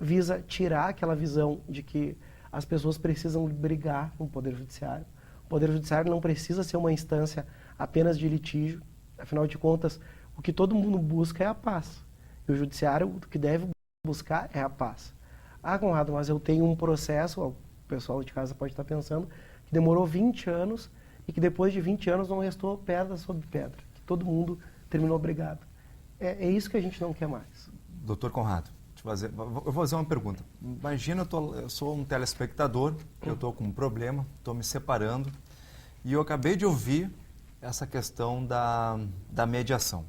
visa tirar aquela visão de que as pessoas precisam brigar no Poder Judiciário. O Poder Judiciário não precisa ser uma instância apenas de litígio, afinal de contas, o que todo mundo busca é a paz. E o Judiciário, o que deve buscar é a paz. Conrado, mas eu tenho um processo, o pessoal de casa pode estar pensando, que demorou 20 anos e que depois de 20 anos não restou pedra sobre pedra, que todo mundo terminou brigado. É isso que a gente não quer mais. Doutor Conrado, eu vou fazer uma pergunta. Imagina, eu sou um telespectador, eu estou com um problema, estou me separando e eu acabei de ouvir essa questão da mediação.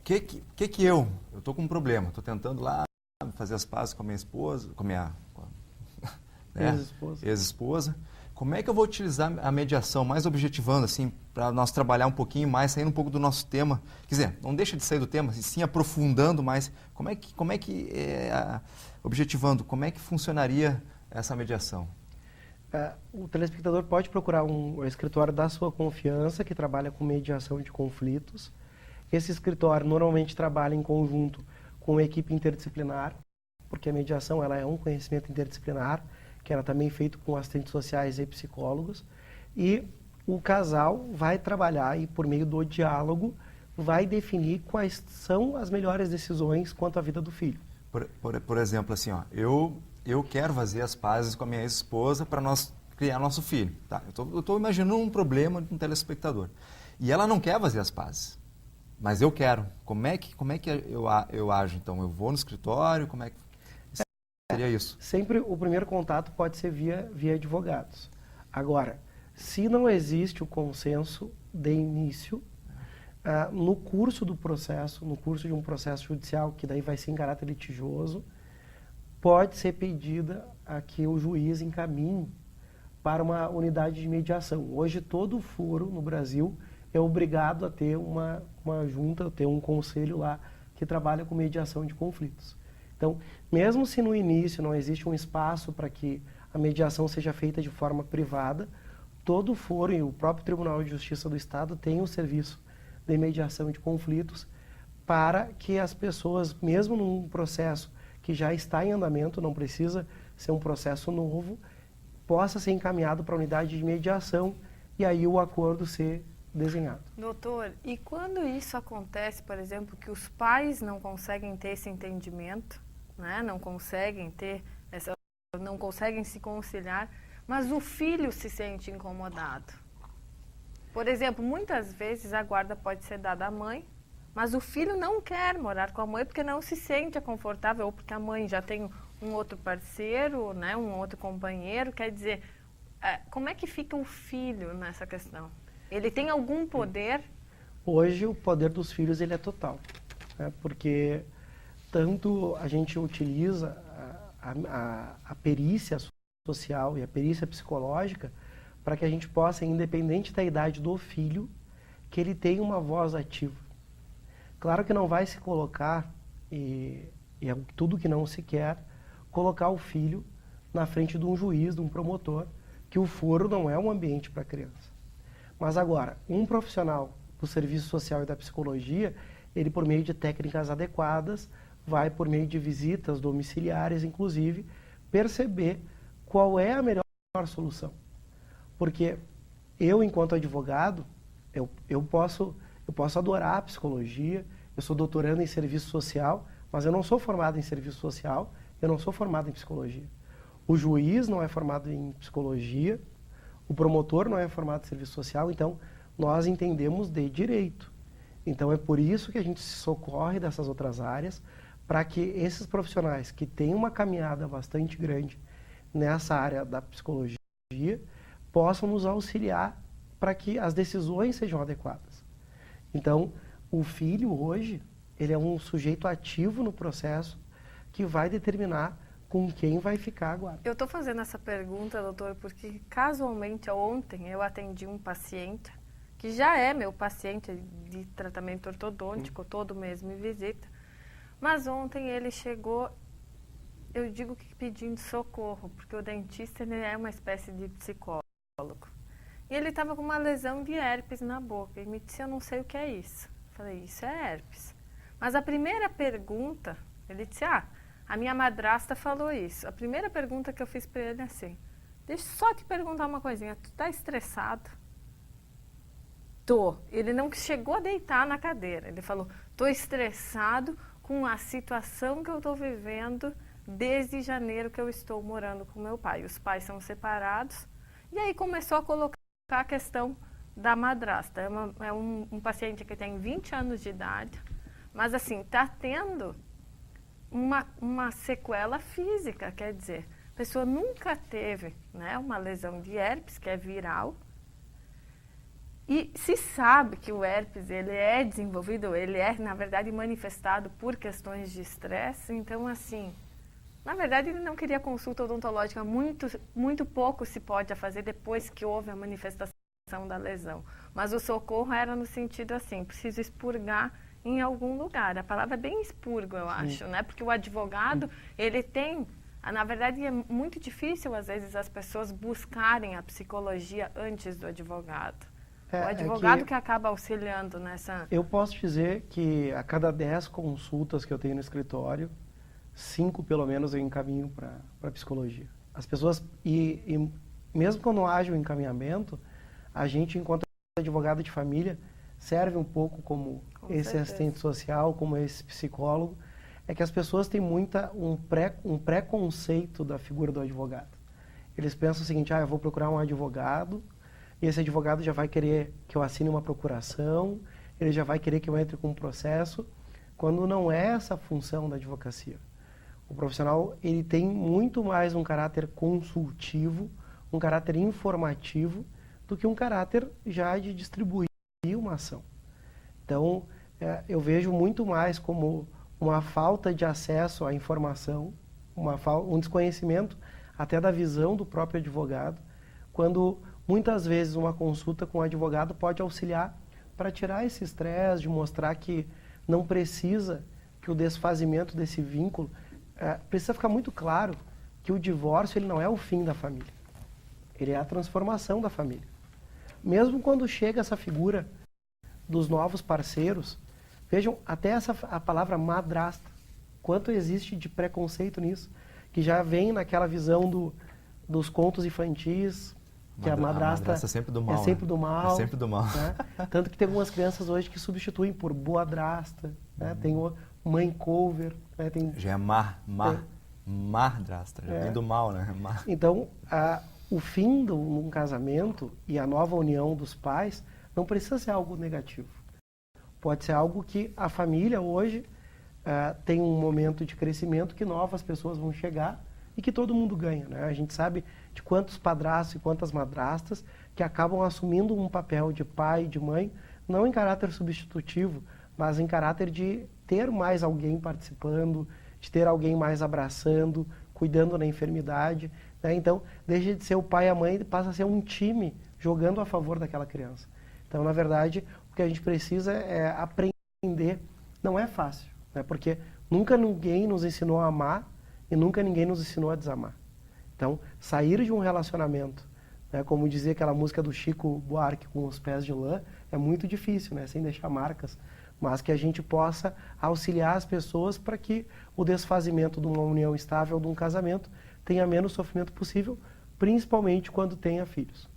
Eu estou com um problema, estou tentando lá fazer as pazes com a minha esposa, ex-esposa. Como é que eu vou utilizar a mediação, mais objetivando, assim, para nós trabalhar um pouquinho mais, saindo um pouco do nosso tema? Quer dizer, não deixa de sair do tema, sim aprofundando mais. Objetivando, como é que funcionaria essa mediação? O telespectador pode procurar um escritório da sua confiança, que trabalha com mediação de conflitos. Esse escritório normalmente trabalha em conjunto com uma equipe interdisciplinar, porque a mediação ela é um conhecimento interdisciplinar, que era também feito com assistentes sociais e psicólogos, e o casal vai trabalhar e, por meio do diálogo, vai definir quais são as melhores decisões quanto à vida do filho. Por exemplo, assim, ó, eu quero fazer as pazes com a minha ex-esposa para nós criar nosso filho. Tá? Eu estou imaginando um problema de um telespectador. E ela não quer fazer as pazes, mas eu quero. Como é que eu ajo, então? Eu vou no escritório? Como é que seria isso? Sempre o primeiro contato pode ser via advogados. Agora, se não existe o consenso de início, no curso do processo, no curso de um processo judicial, que daí vai ser em caráter litigioso, pode ser pedida a que o juiz encaminhe para uma unidade de mediação. Hoje, todo foro no Brasil é obrigado a ter uma junta, ter um conselho lá que trabalha com mediação de conflitos. Então, mesmo se no início não existe um espaço para que a mediação seja feita de forma privada, todo foro e o próprio Tribunal de Justiça do Estado tem um serviço de mediação de conflitos para que as pessoas, mesmo num processo que já está em andamento, não precisa ser um processo novo, possa ser encaminhado para a unidade de mediação e aí o acordo ser desenhado. Doutor, e quando isso acontece, por exemplo, que os pais não conseguem ter esse entendimento, né, não conseguem se conciliar, mas o filho se sente incomodado? Por exemplo, muitas vezes a guarda pode ser dada à mãe, mas o filho não quer morar com a mãe porque não se sente confortável, ou porque a mãe já tem um outro parceiro, né, um outro companheiro. Quer dizer, como é que fica o filho nessa questão? Ele tem algum poder? Hoje o poder dos filhos ele é total, né, porque tanto a gente utiliza a perícia social e a perícia psicológica para que a gente possa, independente da idade do filho, que ele tenha uma voz ativa. Claro que não vai se colocar, e é tudo que não se quer, colocar o filho na frente de um juiz, de um promotor, que o foro não é um ambiente para criança. Mas agora, um profissional do serviço social e da psicologia, ele por meio de técnicas adequadas, vai por meio de visitas domiciliares, inclusive, perceber qual é a melhor solução. Porque eu, enquanto advogado, eu posso adorar a psicologia, eu sou doutorando em serviço social, mas eu não sou formado em serviço social, eu não sou formado em psicologia. O juiz não é formado em psicologia, o promotor não é formado em serviço social, então nós entendemos de direito. Então é por isso que a gente se socorre dessas outras áreas, para que esses profissionais que têm uma caminhada bastante grande nessa área da psicologia possam nos auxiliar para que as decisões sejam adequadas. Então, o filho hoje, ele é um sujeito ativo no processo que vai determinar com quem vai ficar agora. Eu estou fazendo essa pergunta, doutor, porque casualmente ontem eu atendi um paciente que já é meu paciente de tratamento ortodôntico, todo mês me visita, mas ontem ele chegou, eu digo que pedindo socorro, porque o dentista ele é uma espécie de psicólogo. E ele estava com uma lesão de herpes na boca. E me disse, eu não sei o que é isso. Eu falei, isso é herpes. Mas a primeira pergunta, ele disse, a minha madrasta falou isso. A primeira pergunta que eu fiz para ele é assim, deixa eu só te perguntar uma coisinha, tu tá estressado? Tô. Ele não chegou a deitar na cadeira. Ele falou, tô estressado com a situação que eu tô vivendo desde janeiro que eu estou morando com meu pai. Os pais são separados. E aí começou a colocar a questão da madrasta. É um paciente que tem 20 anos de idade, mas assim, está tendo uma sequela física, quer dizer, a pessoa nunca teve, né, uma lesão de herpes, que é viral, e se sabe que o herpes ele é desenvolvido, ele é, na verdade, manifestado por questões de estresse, então assim, na verdade, ele não queria consulta odontológica, muito pouco se pode fazer depois que houve a manifestação da lesão. Mas o socorro era no sentido assim, preciso expurgar em algum lugar. A palavra é bem expurgo, eu acho, né? Porque o advogado, ele tem... Na verdade, é muito difícil, às vezes, as pessoas buscarem a psicologia antes do advogado. O advogado que acaba auxiliando nessa... Eu posso dizer que a cada 10 consultas que eu tenho no escritório, 5 pelo menos eu encaminho para psicologia. As pessoas, e mesmo quando haja o encaminhamento, a gente, enquanto advogado de família, serve um pouco como esse assistente social, como esse psicólogo, é que as pessoas têm um preconceito da figura do advogado. Eles pensam o seguinte, eu vou procurar um advogado, e esse advogado já vai querer que eu assine uma procuração, ele já vai querer que eu entre com um processo, quando não é essa a função da advocacia. O profissional, ele tem muito mais um caráter consultivo, um caráter informativo, do que um caráter já de distribuir uma ação. Então, eu vejo muito mais como uma falta de acesso à informação, um desconhecimento até da visão do próprio advogado, quando muitas vezes uma consulta com o advogado pode auxiliar para tirar esse estresse, de mostrar que não precisa, que o desfazimento desse vínculo, precisa ficar muito claro que o divórcio ele não é o fim da família, ele é a transformação da família. Mesmo quando chega essa figura dos novos parceiros, vejam, até a palavra madrasta, quanto existe de preconceito nisso, que já vem naquela visão dos contos infantis, que a madrasta é sempre do mal. É sempre do mal. É sempre do mal. Né? Tanto que tem algumas crianças hoje que substituem por boadrasta, né? Tem mãe cover. Né? Já é madrasta, já vem do mal, né? Então, o fim de um casamento e a nova união dos pais não precisa ser algo negativo. Pode ser algo que a família hoje tem um momento de crescimento que novas pessoas vão chegar e que todo mundo ganha. Né? A gente sabe de quantos padrastos e quantas madrastas que acabam assumindo um papel de pai e de mãe, não em caráter substitutivo, mas em caráter de ter mais alguém participando, de ter alguém mais abraçando, cuidando da enfermidade. Né? Então, deixa de ser o pai e a mãe e passa a ser um time jogando a favor daquela criança. Então, na verdade, o que a gente precisa é aprender. Não é fácil, né? Porque nunca ninguém nos ensinou a amar e nunca ninguém nos ensinou a desamar. Então, sair de um relacionamento, né, como dizia aquela música do Chico Buarque, com os pés de lã, é muito difícil, né, sem deixar marcas, mas que a gente possa auxiliar as pessoas para que o desfazimento de uma união estável, de um casamento, tenha menos sofrimento possível, principalmente quando tenha filhos.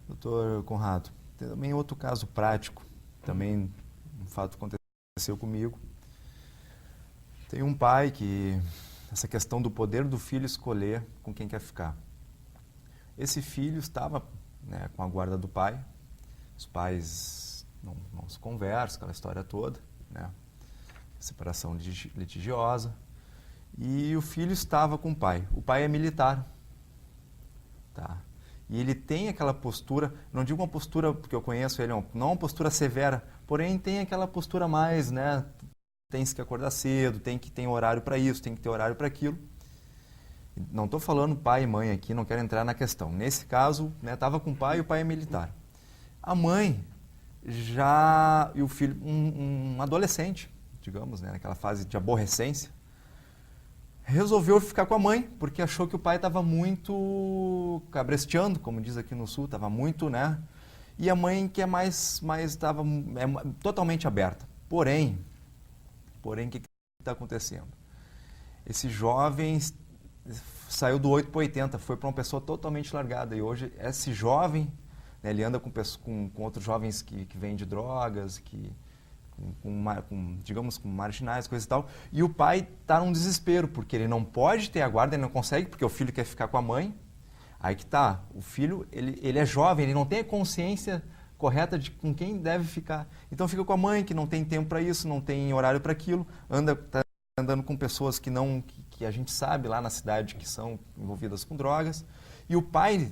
Doutor Conrado, tem também outro caso prático, também um fato que aconteceu comigo. Tem um pai que, essa questão do poder do filho escolher com quem quer ficar. Esse filho estava, né, com a guarda do pai, os pais não se conversam, aquela história toda, né, separação litigiosa, e o filho estava com o pai é militar, tá? E ele tem aquela postura, não digo uma postura, porque eu conheço ele, não uma postura severa, porém tem aquela postura mais, né, tem que acordar cedo, tem que ter horário para isso, tem que ter horário para aquilo. Não estou falando pai e mãe aqui, não quero entrar na questão. Nesse caso, estava com o pai e o pai é militar. A mãe e o filho, um adolescente, digamos, né, naquela fase de aborrecência, resolveu ficar com a mãe, porque achou que o pai estava muito cabresteando, como diz aqui no sul, estava muito, né? E a mãe que é estava totalmente aberta. Porém, o que está acontecendo? Esse jovem saiu do 8 para 80, foi para uma pessoa totalmente largada. E hoje, esse jovem, né, ele anda com outros jovens que vendem drogas, digamos, com marginais, coisa e tal. E o pai está num desespero, porque ele não pode ter a guarda, ele não consegue, porque o filho quer ficar com a mãe. Aí que tá, o filho, ele é jovem, ele não tem a consciência correta de com quem deve ficar. Então fica com a mãe, que não tem tempo para isso, não tem horário para aquilo, tá andando com pessoas que a gente sabe lá na cidade que são envolvidas com drogas. E o pai,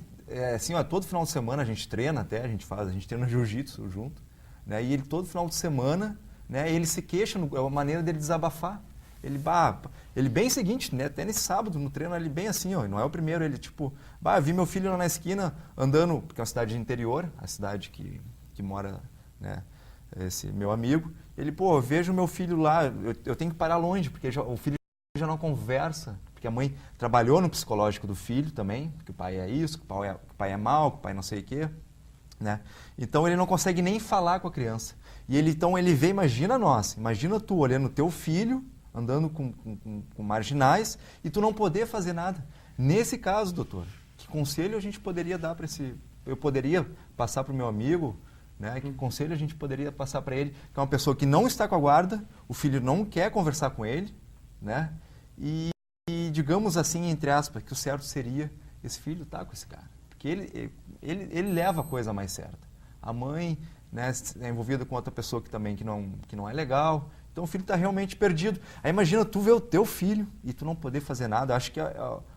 assim, todo final de semana a gente treina até, a gente treina jiu-jitsu junto, né? E ele todo final de semana, né, ele se queixa, é uma maneira dele desabafar. Ele bem seguinte, né, até nesse sábado no treino, ele bem assim, não é o primeiro, ele tipo, vi meu filho lá na esquina andando, porque é uma cidade de interior, a cidade que mora, né, esse meu amigo, ele, eu vejo meu filho lá, eu tenho que parar longe, porque o filho já não conversa, porque a mãe trabalhou no psicológico do filho também, que o pai é isso, que o pai é mau, que o pai não sei o quê, né? Então ele não consegue nem falar com a criança. E então ele vê, imagina tu olhando teu filho, andando com marginais, e tu não poder fazer nada. Nesse caso, doutor, que conselho a gente poderia dar para eu poderia passar para o meu amigo, né? Que conselho a gente poderia passar para ele, que é uma pessoa que não está com a guarda, o filho não quer conversar com ele, né? E digamos assim, entre aspas, que o certo seria esse filho estar com esse cara. Porque ele leva a coisa mais certa. A mãe, né, é envolvida com outra pessoa que não é legal. Então o filho está realmente perdido. Aí imagina tu ver o teu filho e tu não poder fazer nada. Acho que,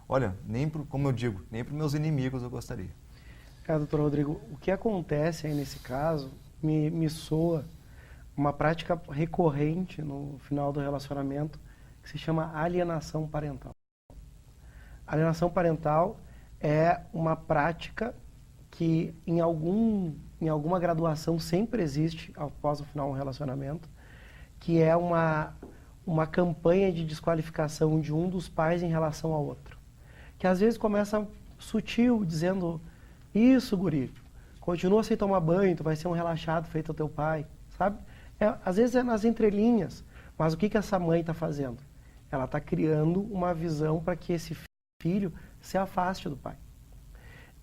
olha, como eu digo, nem para os meus inimigos eu gostaria. Doutor Rodrigo, o que acontece aí nesse caso me soa uma prática recorrente no final do relacionamento que se chama alienação parental. Alienação parental é uma prática que em alguma graduação sempre existe após o final de um relacionamento, que é uma campanha de desqualificação de um dos pais em relação ao outro. Que às vezes começa sutil, dizendo, isso, guri, continua sem tomar banho, tu vai ser um relaxado feito ao teu pai, sabe? Às vezes é nas entrelinhas, mas o que essa mãe está fazendo? Ela está criando uma visão para que esse filho se afaste do pai.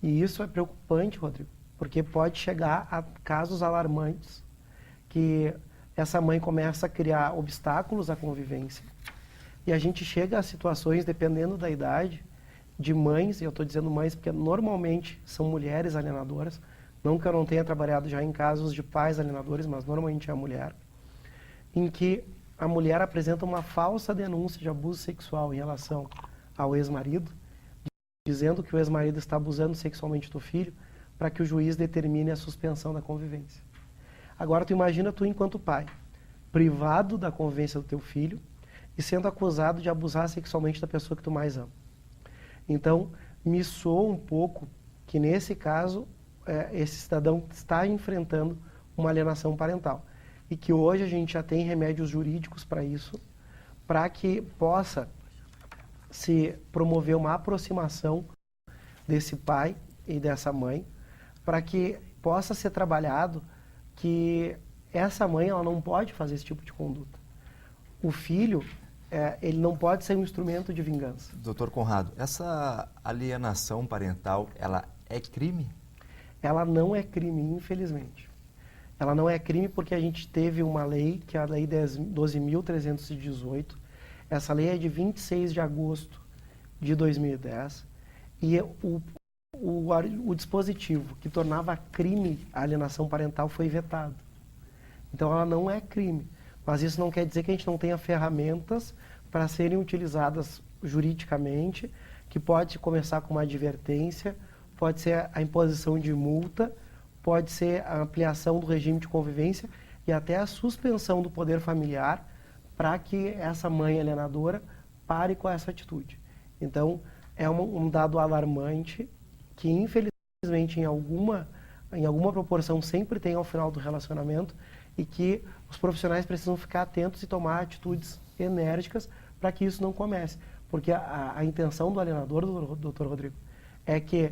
E isso é preocupante, Rodrigo, porque pode chegar a casos alarmantes que essa mãe começa a criar obstáculos à convivência e a gente chega a situações, dependendo da idade, de mães, e eu estou dizendo mães porque normalmente são mulheres alienadoras, não que eu não tenha trabalhado já em casos de pais alienadores, mas normalmente é a mulher, em que a mulher apresenta uma falsa denúncia de abuso sexual em relação ao ex-marido, dizendo que o ex-marido está abusando sexualmente do filho, para que o juiz determine a suspensão da convivência. Agora tu imagina tu enquanto pai, privado da convivência do teu filho e sendo acusado de abusar sexualmente da pessoa que tu mais ama. Então, me soa um pouco que nesse caso, esse cidadão está enfrentando uma alienação parental. E que hoje a gente já tem remédios jurídicos para isso, para que possa se promover uma aproximação desse pai e dessa mãe, para que possa ser trabalhado que essa mãe ela não pode fazer esse tipo de conduta. O filho, ele não pode ser um instrumento de vingança. Doutor Conrado, essa alienação parental, ela é crime? Ela não é crime, infelizmente. Ela não é crime porque a gente teve uma lei, que é a Lei 12.318. Essa lei é de 26 de agosto de 2010. E o dispositivo que tornava crime a alienação parental foi vetado. Então ela não é crime. Mas isso não quer dizer que a gente não tenha ferramentas para serem utilizadas juridicamente, que pode começar com uma advertência, pode ser a imposição de multa, pode ser a ampliação do regime de convivência e até a suspensão do poder familiar para que essa mãe alienadora pare com essa atitude. Então, é um dado alarmante que, infelizmente, em alguma proporção sempre tem ao final do relacionamento e que os profissionais precisam ficar atentos e tomar atitudes enérgicas para que isso não comece. Porque a intenção do alienador, doutor Rodrigo, é que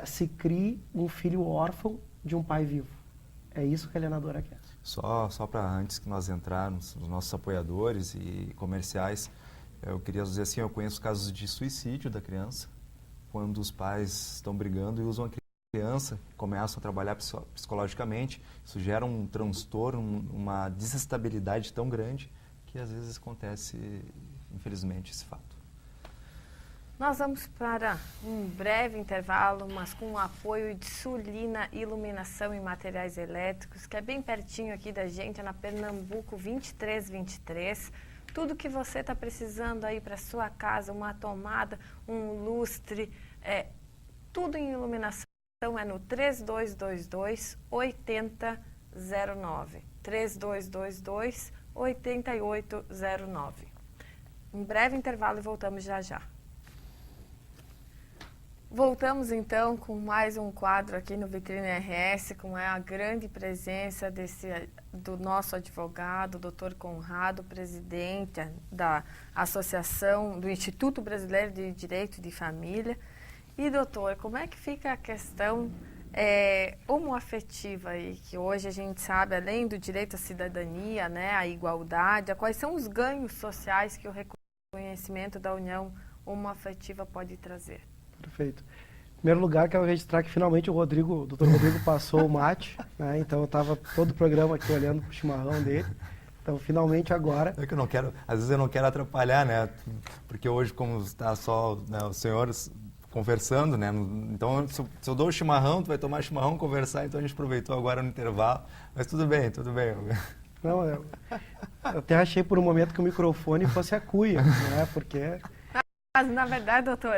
se crie um filho órfão de um pai vivo. É isso que a alienadora quer. Só para antes que nós entrarmos, os nossos apoiadores e comerciais, eu queria dizer assim, eu conheço casos de suicídio da criança, quando os pais estão brigando e usam a criança, começam a trabalhar psicologicamente, isso gera um transtorno, uma desestabilidade tão grande que às vezes acontece, infelizmente, esse fato. Nós vamos para um breve intervalo, mas com o apoio de Sulina Iluminação e Materiais Elétricos, que é bem pertinho aqui da gente, é na Pernambuco 2323. Tudo que você está precisando aí para sua casa, uma tomada, um lustre, tudo em iluminação é no 3222-8009. 3222-8809. Um breve intervalo e voltamos já já. Voltamos então com mais um quadro aqui no Vitrine RS, com a grande presença do nosso advogado, Dr. Conrado, presidente da Associação do Instituto Brasileiro de Direito de Família. E, doutor, como é que fica a questão homoafetiva aí, que hoje a gente sabe, além do direito à cidadania, né, à igualdade, quais são os ganhos sociais que o reconhecimento da união homoafetiva pode trazer? Perfeito. Em primeiro lugar, quero registrar que finalmente o Dr. Rodrigo passou o mate, né? Então eu estava todo o programa aqui olhando para o chimarrão dele. Então finalmente agora... É que eu não quero, às vezes eu não quero atrapalhar, né? Porque hoje, como está só, né, os senhores conversando, né? Então se eu dou o chimarrão, tu vai tomar chimarrão, conversar, então a gente aproveitou agora no intervalo. Mas tudo bem, tudo bem. Não, eu até achei por um momento que o microfone fosse a cuia, né? Porque... Mas, na verdade, doutor,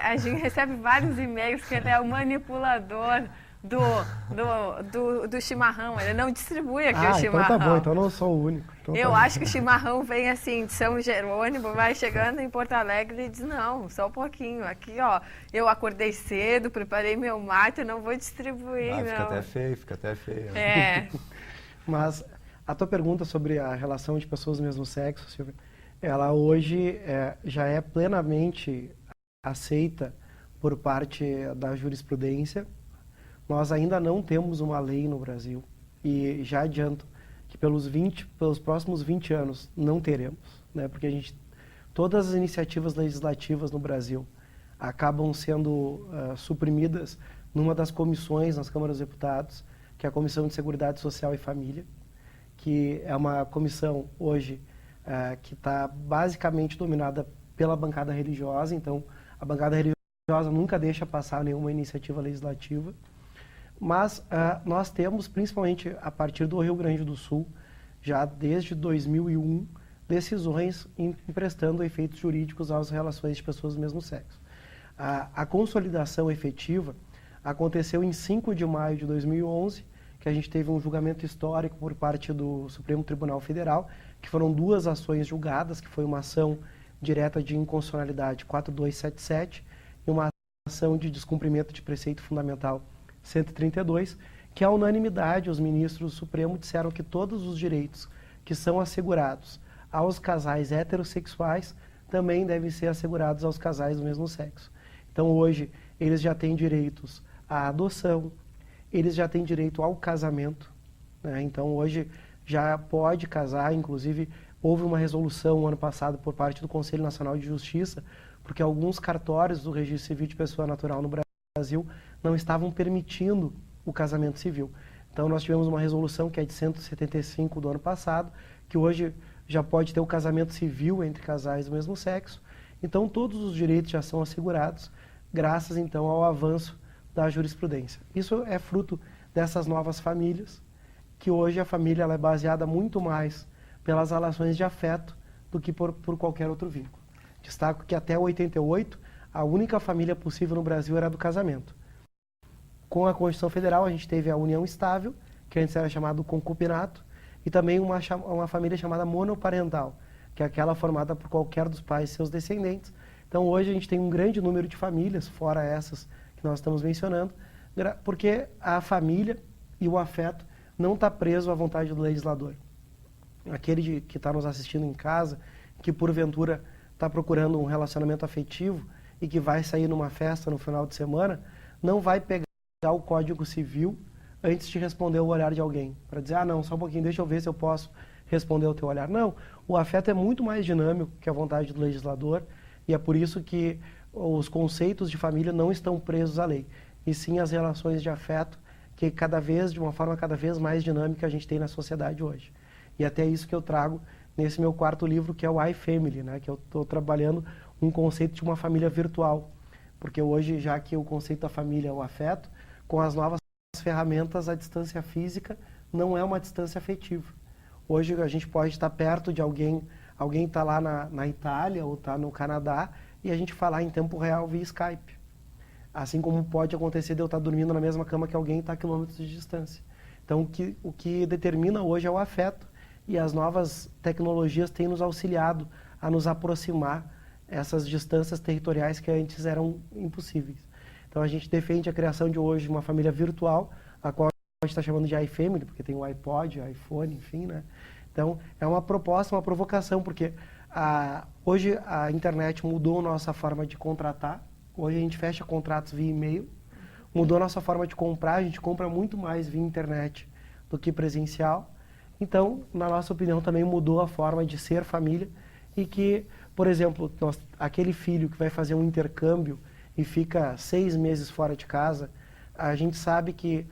a gente recebe vários e-mails que ele é o manipulador do chimarrão. Ele não distribui aqui o chimarrão. Então tá bom, então eu não sou o único. Então Eu tá acho que o chimarrão vem assim de São Jerônimo, vai chegando em Porto Alegre e diz, não, só um pouquinho. Aqui, ó, eu acordei cedo, preparei meu mate, não vou distribuir, não. Fica até feio. É. Mas a tua pergunta sobre a relação de pessoas do mesmo sexo, Silvia, ela hoje já é plenamente aceita por parte da jurisprudência. Nós ainda não temos uma lei no Brasil e já adianto que pelos próximos 20 anos não teremos, né? Porque todas as iniciativas legislativas no Brasil acabam sendo suprimidas numa das comissões nas câmaras dos deputados, que é a Comissão de Seguridade Social e Família, que é uma comissão hoje que está basicamente dominada pela bancada religiosa. Então a bancada religiosa nunca deixa passar nenhuma iniciativa legislativa. Mas nós temos, principalmente a partir do Rio Grande do Sul, já desde 2001, decisões emprestando efeitos jurídicos às relações de pessoas do mesmo sexo. A consolidação efetiva aconteceu em 5 de maio de 2011, que a gente teve um julgamento histórico por parte do Supremo Tribunal Federal, que foram 2 ações julgadas, que foi uma ação direta de inconstitucionalidade 4277 e uma ação de descumprimento de preceito fundamental 132, que à unanimidade os ministros do Supremo disseram que todos os direitos que são assegurados aos casais heterossexuais também devem ser assegurados aos casais do mesmo sexo. Então hoje eles já têm direitos à adoção, eles já têm direito ao casamento, né? Então hoje já pode casar, inclusive houve uma resolução ano passado por parte do Conselho Nacional de Justiça, porque alguns cartórios do Registro Civil de Pessoa Natural no Brasil não estavam permitindo o casamento civil. Então nós tivemos uma resolução que é de 175 do ano passado, que hoje já pode ter o casamento civil entre casais do mesmo sexo. Então todos os direitos já são assegurados, graças então ao avanço da jurisprudência. Isso é fruto dessas novas famílias, que hoje a família ela é baseada muito mais pelas relações de afeto do que por qualquer outro vínculo. Destaco que até 88, a única família possível no Brasil era a do casamento. Com a Constituição Federal, a gente teve a união estável, que antes era chamado concubinato, e também uma família chamada monoparental, que é aquela formada por qualquer dos pais e seus descendentes. Então hoje a gente tem um grande número de famílias, fora essas que nós estamos mencionando, porque a família e o afeto não está preso à vontade do legislador. Aquele que está nos assistindo em casa, que porventura está procurando um relacionamento afetivo e que vai sair numa festa no final de semana, não vai pegar o Código Civil antes de responder o olhar de alguém, para dizer, ah não, só um pouquinho, deixa eu ver se eu posso responder o teu olhar. Não, o afeto é muito mais dinâmico que a vontade do legislador, e é por isso que os conceitos de família não estão presos à lei, e sim as relações de afeto, que de uma forma cada vez mais dinâmica a gente tem na sociedade hoje. E até isso que eu trago nesse meu 4º livro, que é o iFamily, né, que eu estou trabalhando um conceito de uma família virtual, porque hoje, já que o conceito da família é o afeto, com as novas ferramentas, a distância física não é uma distância afetiva. Hoje a gente pode estar perto de alguém está lá na Itália ou está no Canadá, e a gente falar em tempo real via Skype. Assim como pode acontecer de eu estar dormindo na mesma cama que alguém está a quilômetros de distância. Então o que determina hoje é o afeto, e as novas tecnologias têm nos auxiliado a nos aproximar essas distâncias territoriais que antes eram impossíveis. Então a gente defende a criação de hoje uma família virtual, a qual a gente está chamando de iFamily, porque tem o iPod, o iPhone, enfim, né? Então é uma proposta, uma provocação, porque hoje a internet mudou a nossa forma de contratar. Hoje a gente fecha contratos via e-mail, mudou a nossa forma de comprar, a gente compra muito mais via internet do que presencial. Então, na nossa opinião, também mudou a forma de ser família, e que, por exemplo, aquele filho que vai fazer um intercâmbio e fica 6 meses fora de casa, a gente sabe que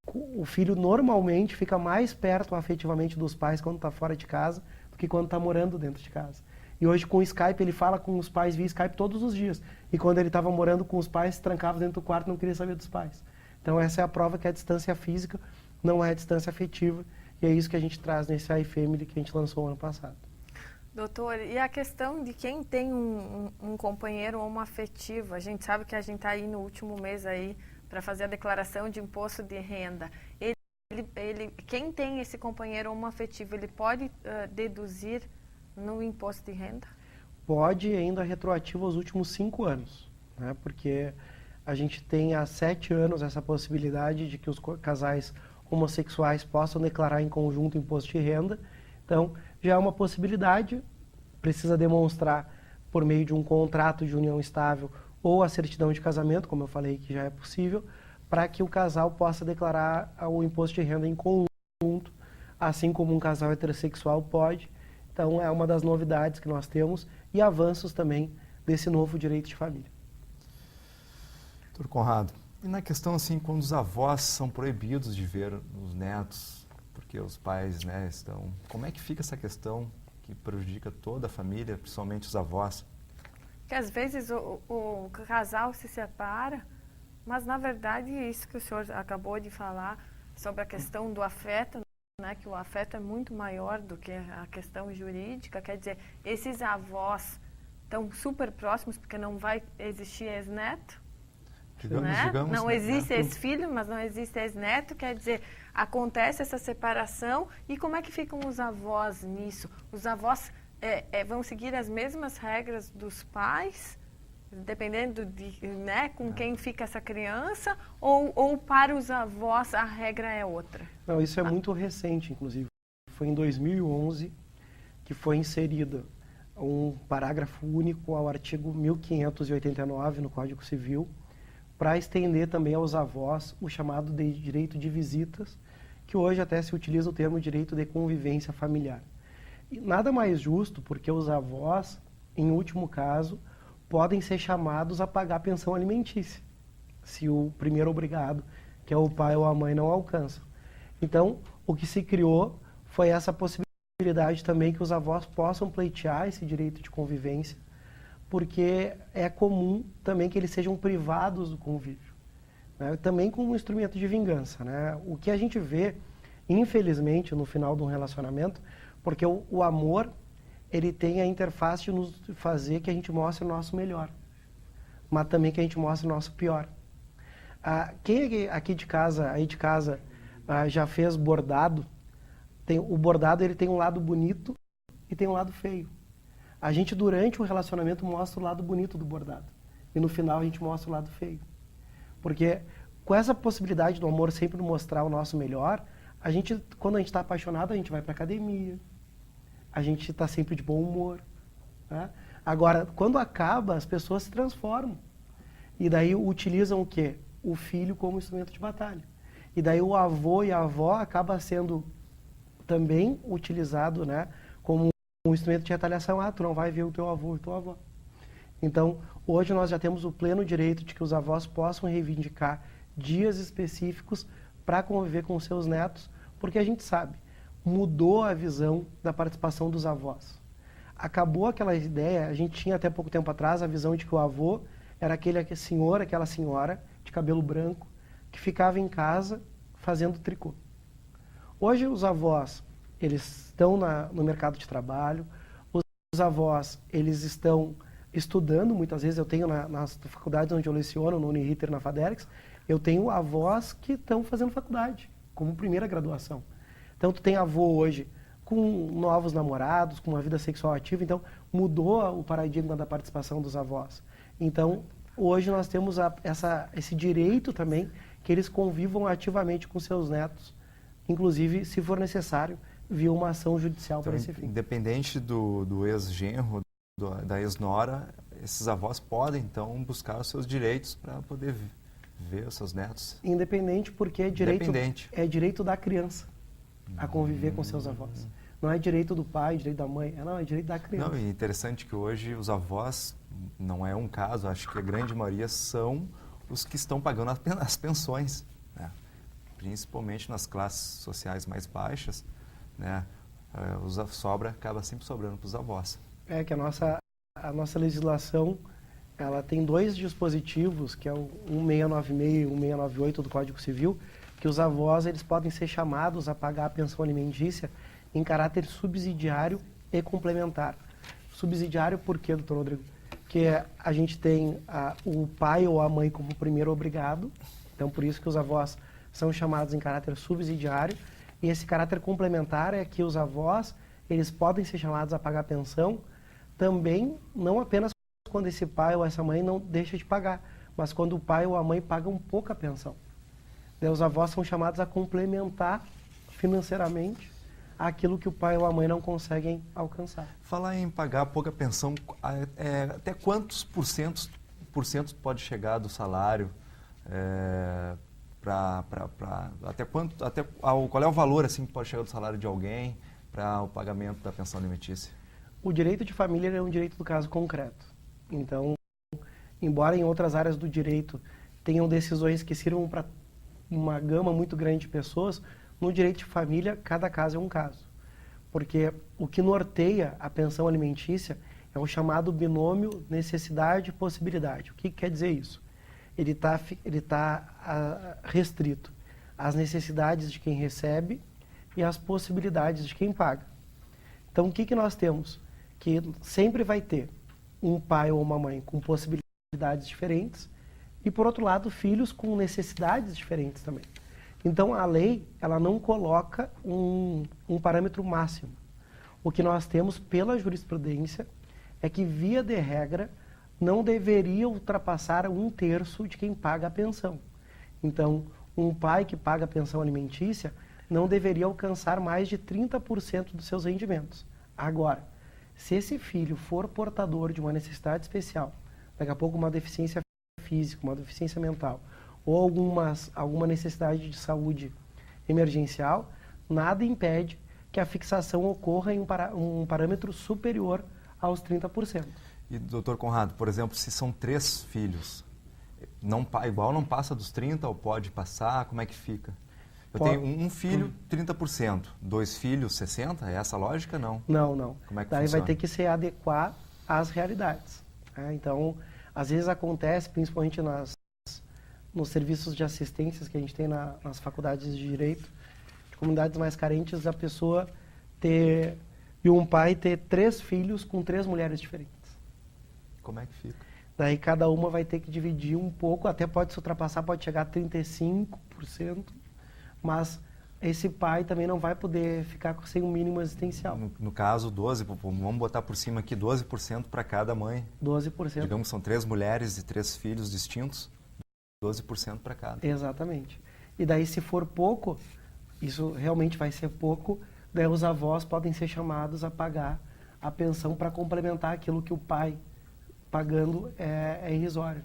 o filho normalmente fica mais perto afetivamente dos pais quando está fora de casa do que quando está morando dentro de casa. E hoje com o Skype, ele fala com os pais via Skype todos os dias. E quando ele estava morando com os pais, se trancava dentro do quarto e não queria saber dos pais. Então essa é a prova que a distância física não é a distância afetiva. E é isso que a gente traz nesse iFamily que a gente lançou ano passado. Doutor, e a questão de quem tem um companheiro ou uma afetiva? A gente sabe que a gente está aí no último mês aí para fazer a declaração de imposto de renda. Quem tem esse companheiro ou uma afetiva, ele pode deduzir no imposto de renda? Pode, ainda retroativo aos últimos 5 anos, né? Porque a gente tem há 7 anos essa possibilidade de que os casais homossexuais possam declarar em conjunto imposto de renda. Então, já é uma possibilidade, precisa demonstrar por meio de um contrato de união estável ou a certidão de casamento, como eu falei que já é possível, para que o casal possa declarar o imposto de renda em conjunto, assim como um casal heterossexual pode. Então, é uma das novidades que nós temos e avanços também desse novo direito de família. Doutor Conrado, e na questão assim, quando os avós são proibidos de ver os netos, porque os pais, né, estão... Como é que fica essa questão que prejudica toda a família, principalmente os avós? Que às vezes o casal se separa, mas na verdade isso que o senhor acabou de falar sobre a questão do afeto, né, que o afeto é muito maior do que a questão jurídica, quer dizer, esses avós estão super próximos porque não vai existir ex-neto, né? Não existe ex-filho, mas não existe ex-neto, quer dizer, acontece essa separação e como é que ficam os avós nisso? Os avós vão seguir as mesmas regras dos pais, dependendo de, né, com quem fica essa criança, ou para os avós a regra é outra? Não, isso é muito recente, inclusive. Foi em 2011 que foi inserido um parágrafo único ao artigo 1589 no Código Civil, para estender também aos avós o chamado de direito de visitas, que hoje até se utiliza o termo direito de convivência familiar. E nada mais justo, porque os avós, em último caso, podem ser chamados a pagar a pensão alimentícia, se o primeiro obrigado, que é o pai ou a mãe, não alcançam. Então, o que se criou foi essa possibilidade também que os avós possam pleitear esse direito de convivência, porque é comum também que eles sejam privados do convívio, né? Também como um instrumento de vingança, né? O que a gente vê, infelizmente, no final de um relacionamento, porque o amor, ele tem a interface de nos fazer que a gente mostre o nosso melhor, mas também que a gente mostre o nosso pior. Quem aqui de casa, já fez bordado? O bordado, ele tem um lado bonito e tem um lado feio. A gente, durante o relacionamento, mostra o lado bonito do bordado. E no final a gente mostra o lado feio. Porque com essa possibilidade do amor sempre mostrar o nosso melhor, quando a gente está apaixonado, a gente vai para academia. A gente está sempre de bom humor, né? Agora, quando acaba, as pessoas se transformam. E daí utilizam o quê? O filho como instrumento de batalha. E daí o avô e a avó acaba sendo também utilizado, né, como um instrumento de retaliação. Tu não vai ver o teu avô e tua avó. Então, hoje nós já temos o pleno direito de que os avós possam reivindicar dias específicos para conviver com os seus netos, porque a gente sabe, mudou a visão da participação dos avós. Acabou aquela ideia, a gente tinha até pouco tempo atrás a visão de que o avô era aquela senhora de cabelo branco que ficava em casa fazendo tricô. Hoje os avós, eles estão no mercado de trabalho, os avós, eles estão estudando, muitas vezes eu tenho nas faculdades onde eu leciono, no Uniriter, na FADERGS, eu tenho avós que estão fazendo faculdade, como primeira graduação. Então tu tem avô hoje com novos namorados, com uma vida sexual ativa, então mudou o paradigma da participação dos avós. Então hoje nós temos esse direito também que eles convivam ativamente com seus netos, inclusive, se for necessário, via uma ação judicial para esse fim. Independente do ex-genro, da ex-nora, esses avós podem, então, buscar os seus direitos para poder ver os seus netos? Independente, porque é direito da criança a conviver com seus avós. Não é direito do pai, direito da mãe, é direito da criança. Não, e interessante que hoje os avós, não é um caso, acho que a grande maioria são os que estão pagando as pensões, né? Principalmente nas classes sociais mais baixas, né? Acaba sempre sobrando para os avós. É que a nossa legislação, ela tem 2 dispositivos, que é o 1696 e o 1698 do Código Civil, que os avós eles podem ser chamados a pagar a pensão alimentícia em caráter subsidiário e complementar. subsidiário por quê, doutor Rodrigo? Porque a gente tem o pai ou a mãe como primeiro obrigado, então por isso que os avós são chamados em caráter subsidiário, e esse caráter complementar é que os avós, eles podem ser chamados a pagar pensão, também não apenas quando esse pai ou essa mãe não deixa de pagar, mas quando o pai ou a mãe pagam pouca pensão. Daí os avós são chamados a complementar financeiramente aquilo que o pai ou a mãe não conseguem alcançar. Falar em pagar pouca pensão, até quantos porcentos pode chegar do salário? Qual é o valor assim que pode chegar do salário de alguém para o pagamento da pensão alimentícia? O direito de família é um direito do caso concreto. Então, embora em outras áreas do direito tenham decisões que sirvam para uma gama muito grande de pessoas, no direito de família, cada caso é um caso. Porque o que norteia a pensão alimentícia é o chamado binômio necessidade-possibilidade. O que quer dizer isso? Ele tá restrito às necessidades de quem recebe e às possibilidades de quem paga. Então, o que nós temos? Que sempre vai ter um pai ou uma mãe com possibilidades diferentes e, por outro lado, filhos com necessidades diferentes também. Então, a lei ela não coloca um parâmetro máximo. O que nós temos pela jurisprudência é que, via de regra, não deveria ultrapassar 1/3 de quem paga a pensão. Então, um pai que paga a pensão alimentícia não deveria alcançar mais de 30% dos seus rendimentos. Agora, se esse filho for portador de uma necessidade especial, daqui a pouco uma deficiência física, uma deficiência mental, ou alguma necessidade de saúde emergencial, nada impede que a fixação ocorra em um parâmetro superior aos 30%. E, doutor Conrado, por exemplo, se são 3 filhos, igual não passa dos 30 ou pode passar, como é que fica? Eu tenho um filho, 30%, 2 filhos, 60%, é essa a lógica? Não. Não. Como é que Daí funciona? vai ter que se adequar às realidades. Então, às vezes acontece, principalmente nos serviços de assistências que a gente tem nas faculdades de Direito, de comunidades mais carentes, a pessoa e um pai ter 3 filhos com 3 mulheres diferentes. Como é que fica? Daí cada uma vai ter que dividir um pouco, até pode se ultrapassar, pode chegar a 35%, mas esse pai também não vai poder ficar sem um mínimo existencial. No caso, 12%, vamos botar por cima aqui, 12% para cada mãe. 12%. Digamos que são 3 mulheres e 3 filhos distintos, 12% para cada. Exatamente. E daí, se for pouco, isso realmente vai ser pouco, daí os avós podem ser chamados a pagar a pensão para complementar aquilo que o pai pagando é irrisório.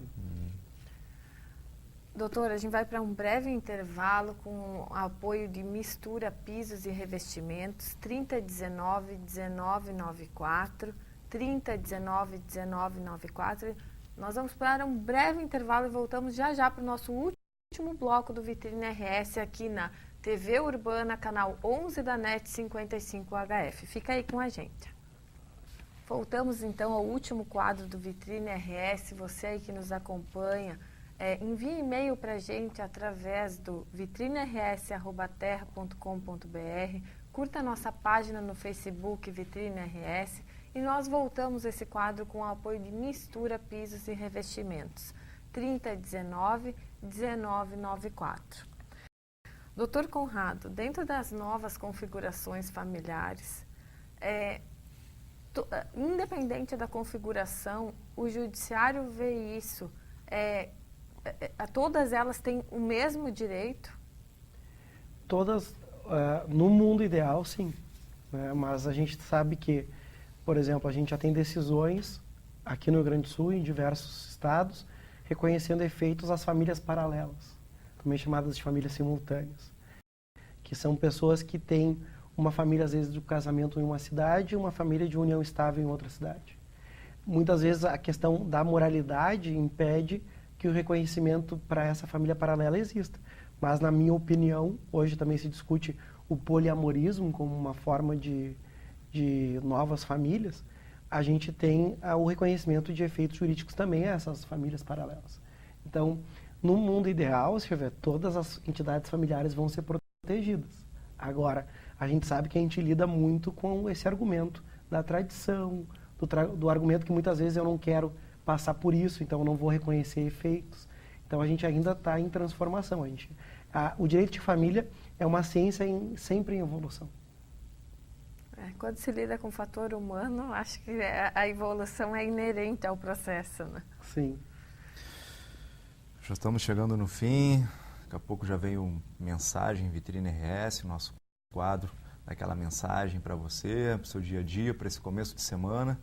Doutora, a gente vai para um breve intervalo com apoio de Mistura Pisos e Revestimentos, 3019-1994, 3019-1994. Nós vamos para um breve intervalo e voltamos já para o nosso último bloco do Vitrine RS aqui na TV Urbana, canal 11 da NET 55 HF. Fica aí com a gente. Voltamos então ao último quadro do Vitrine RS. Você aí que nos acompanha, envie e-mail para a gente através do vitriners@terra.com.br, curta a nossa página no Facebook Vitrine RS e nós voltamos esse quadro com o apoio de Mistura Pisos e Revestimentos, 3019-1994. Doutor Conrado, dentro das novas configurações familiares, independente da configuração, o judiciário vê isso. Todas elas têm o mesmo direito? Todas, no mundo ideal, sim. Mas a gente sabe que, por exemplo, a gente já tem decisões aqui no Rio Grande do Sul, em diversos estados, reconhecendo efeitos às famílias paralelas, também chamadas de famílias simultâneas, que são pessoas que têm uma família, às vezes, de casamento em uma cidade e uma família de união estável em outra cidade. Muitas vezes a questão da moralidade impede que o reconhecimento para essa família paralela exista. Mas, na minha opinião, hoje também se discute o poliamorismo como uma forma de novas famílias. A gente tem o reconhecimento de efeitos jurídicos também a essas famílias paralelas. Então, no mundo ideal, se tiver, todas as entidades familiares vão ser protegidas. Agora, a gente sabe que a gente lida muito com esse argumento da tradição, do do argumento que muitas vezes eu não quero passar por isso, então eu não vou reconhecer efeitos. Então a gente ainda está em transformação. O direito de família é uma ciência sempre em evolução. Quando se lida com o fator humano, acho que a evolução é inerente ao processo, né? Sim. Já estamos chegando no fim. Daqui a pouco já veio mensagem Vitrine RS, nosso quadro, daquela mensagem para você, para o seu dia a dia, para esse começo de semana.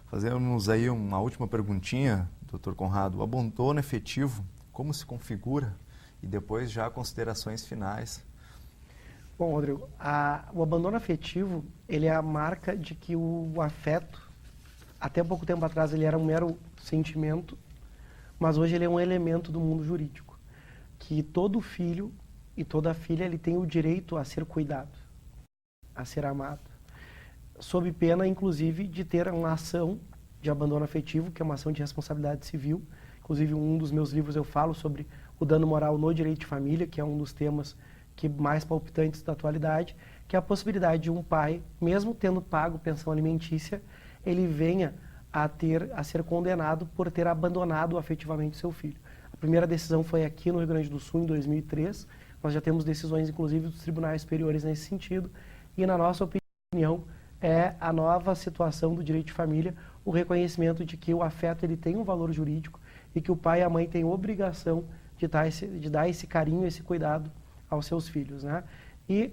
Fazemos aí uma última perguntinha, Dr. Conrado. O abandono efetivo, como se configura? E depois já considerações finais. Bom, Rodrigo, o abandono afetivo, ele é a marca de que o afeto, até pouco tempo atrás, ele era um mero sentimento, mas hoje ele é um elemento do mundo jurídico, que todo filho e toda filha, ele tem o direito a ser cuidado, a ser amado, sob pena, inclusive, de ter uma ação de abandono afetivo, que é uma ação de responsabilidade civil. Inclusive, um dos meus livros eu falo sobre o dano moral no direito de família, que é um dos temas mais palpitantes da atualidade, que é a possibilidade de um pai, mesmo tendo pago pensão alimentícia, ele venha a ser condenado por ter abandonado afetivamente seu filho. A primeira decisão foi aqui no Rio Grande do Sul, em 2003. Nós já temos decisões, inclusive, dos tribunais superiores nesse sentido. E, na nossa opinião, é a nova situação do direito de família, o reconhecimento de que o afeto ele tem um valor jurídico e que o pai e a mãe têm obrigação de dar esse carinho, esse cuidado aos seus filhos, né? E,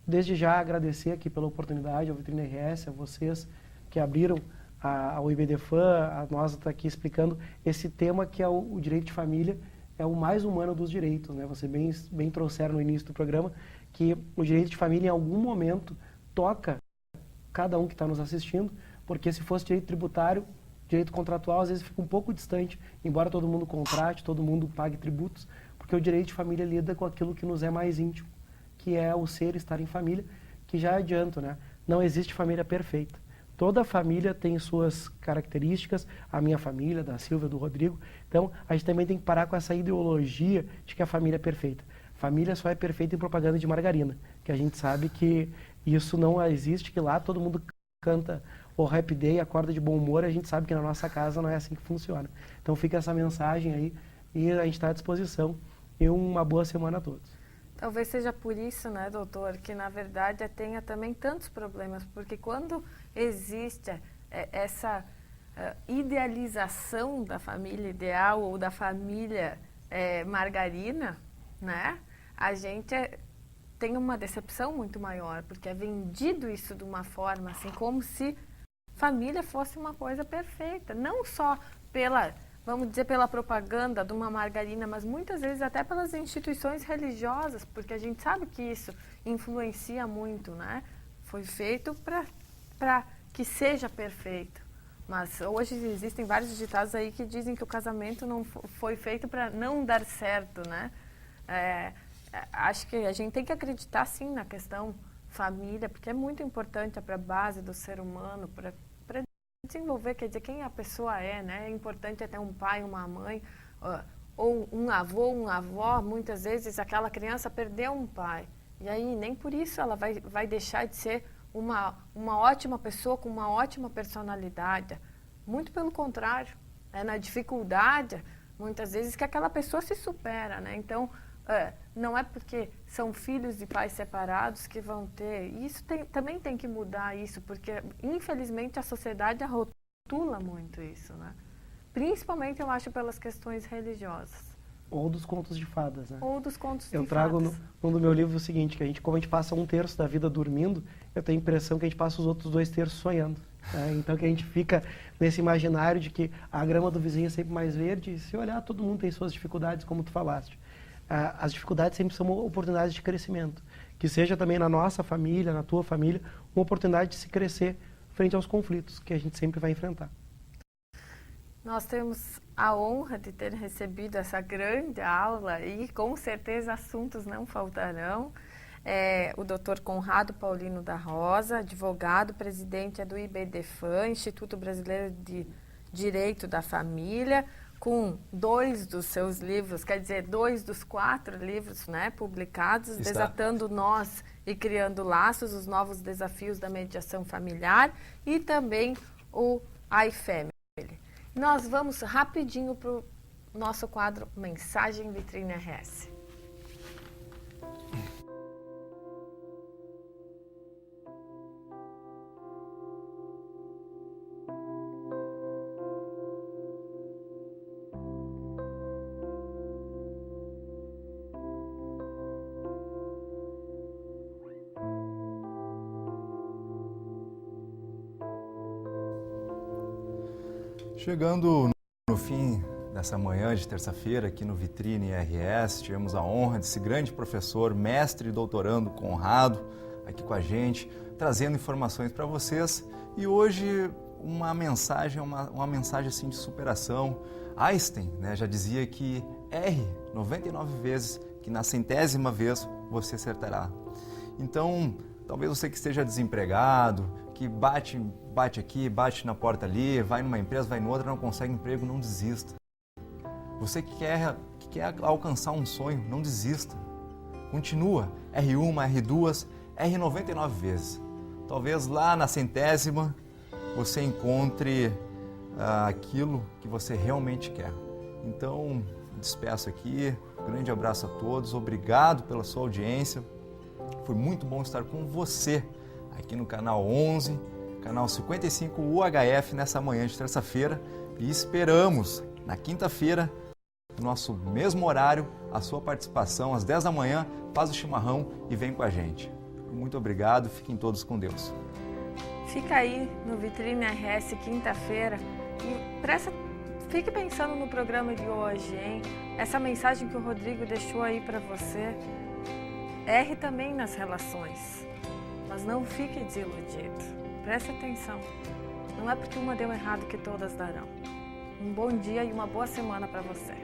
desde já, agradecer aqui pela oportunidade, ao Vitrine RS, a vocês que abriram ao IBDFAN, a nós estar aqui explicando esse tema que é o direito de família, é o mais humano dos direitos, né? Você bem trouxeram no início do programa que o direito de família, em algum momento, toca cada um que está nos assistindo, porque se fosse direito tributário, direito contratual, às vezes fica um pouco distante, embora todo mundo contrate, todo mundo pague tributos, porque o direito de família lida com aquilo que nos é mais íntimo, que é o ser, estar em família, que já adianto, né? Não existe família perfeita. Toda família tem suas características, a minha família, da Silvia, do Rodrigo. Então, a gente também tem que parar com essa ideologia de que a família é perfeita. Família só é perfeita em propaganda de margarina, que a gente sabe que isso não existe, que lá todo mundo canta o Happy Day, acorda de bom humor, a gente sabe que na nossa casa não é assim que funciona. Então fica essa mensagem aí e a gente está à disposição. E uma boa semana a todos. Talvez seja por isso, né, doutor, que na verdade tenha também tantos problemas, porque quando existe essa idealização da família ideal ou da família margarina, né, a gente tem uma decepção muito maior, porque é vendido isso de uma forma assim, como se família fosse uma coisa perfeita, não só vamos dizer, pela propaganda de uma margarina, mas muitas vezes até pelas instituições religiosas, porque a gente sabe que isso influencia muito, né? Foi feito para que seja perfeito. Mas hoje existem vários ditados aí que dizem que o casamento não foi feito para não dar certo, né? Acho que a gente tem que acreditar, sim, na questão família, porque é muito importante para a base do ser humano, para desenvolver, quer dizer, quem a pessoa né? É importante ter um pai, uma mãe, ou um avô, uma avó. Muitas vezes aquela criança perdeu um pai, e aí nem por isso ela vai deixar de ser uma ótima pessoa com uma ótima personalidade. Muito pelo contrário, na dificuldade, muitas vezes que aquela pessoa se supera, né? Então, não é porque são filhos de pais separados que vão ter. Isso também tem que mudar isso, porque infelizmente a sociedade rotula muito isso, né? Principalmente, eu acho, pelas questões religiosas. Ou dos contos de fadas, né? Ou dos contos de fadas. Eu trago no meu livro o seguinte, que como a gente passa 1/3 da vida dormindo, eu tenho a impressão que a gente passa os outros 2/3 sonhando. Né? Então que a gente fica nesse imaginário de que a grama do vizinho é sempre mais verde, e se olhar, todo mundo tem suas dificuldades, como tu falaste. As dificuldades sempre são oportunidades de crescimento. Que seja também na nossa família, na tua família, uma oportunidade de se crescer frente aos conflitos que a gente sempre vai enfrentar. Nós temos a honra de ter recebido essa grande aula e com certeza assuntos não faltarão. O Dr. Conrado Paulino da Rosa, advogado, presidente do IBDFAN, Instituto Brasileiro de Direito da Família, com 2 dos seus livros, quer dizer, 2 dos 4 livros, né, publicados, Desatando Nós e Criando Laços, os novos desafios da mediação familiar, e também o iFamily. Nós vamos rapidinho para o nosso quadro Mensagem Vitrine RS. Chegando no fim dessa manhã de terça-feira aqui no Vitrine RS, tivemos a honra desse grande professor, mestre e doutorando Conrado aqui com a gente, trazendo informações para vocês. E hoje uma mensagem assim de superação. Einstein, né, já dizia que erre 99 vezes, que na 100ª vez você acertará. Então, talvez você que esteja desempregado, que bate aqui, bate na porta ali, vai numa empresa, vai em outra, não consegue emprego, não desista. Você que quer alcançar um sonho, não desista. Continua, R1, R2, R99 vezes. Talvez lá na 100ª você encontre aquilo que você realmente quer. Então, despeço aqui, um grande abraço a todos, obrigado pela sua audiência. Foi muito bom estar com você aqui no canal 11, canal 55 UHF nessa manhã de terça-feira e esperamos na quinta-feira, no nosso mesmo horário, a sua participação às 10 da manhã, faz o chimarrão e vem com a gente. Muito obrigado, fiquem todos com Deus. Fica aí no Vitrine RS quinta-feira e fique pensando no programa de hoje, hein? Essa mensagem que o Rodrigo deixou aí para você, erre também nas relações. Mas não fique desiludido. Preste atenção. Não é porque uma deu errado que todas darão. Um bom dia e uma boa semana para você.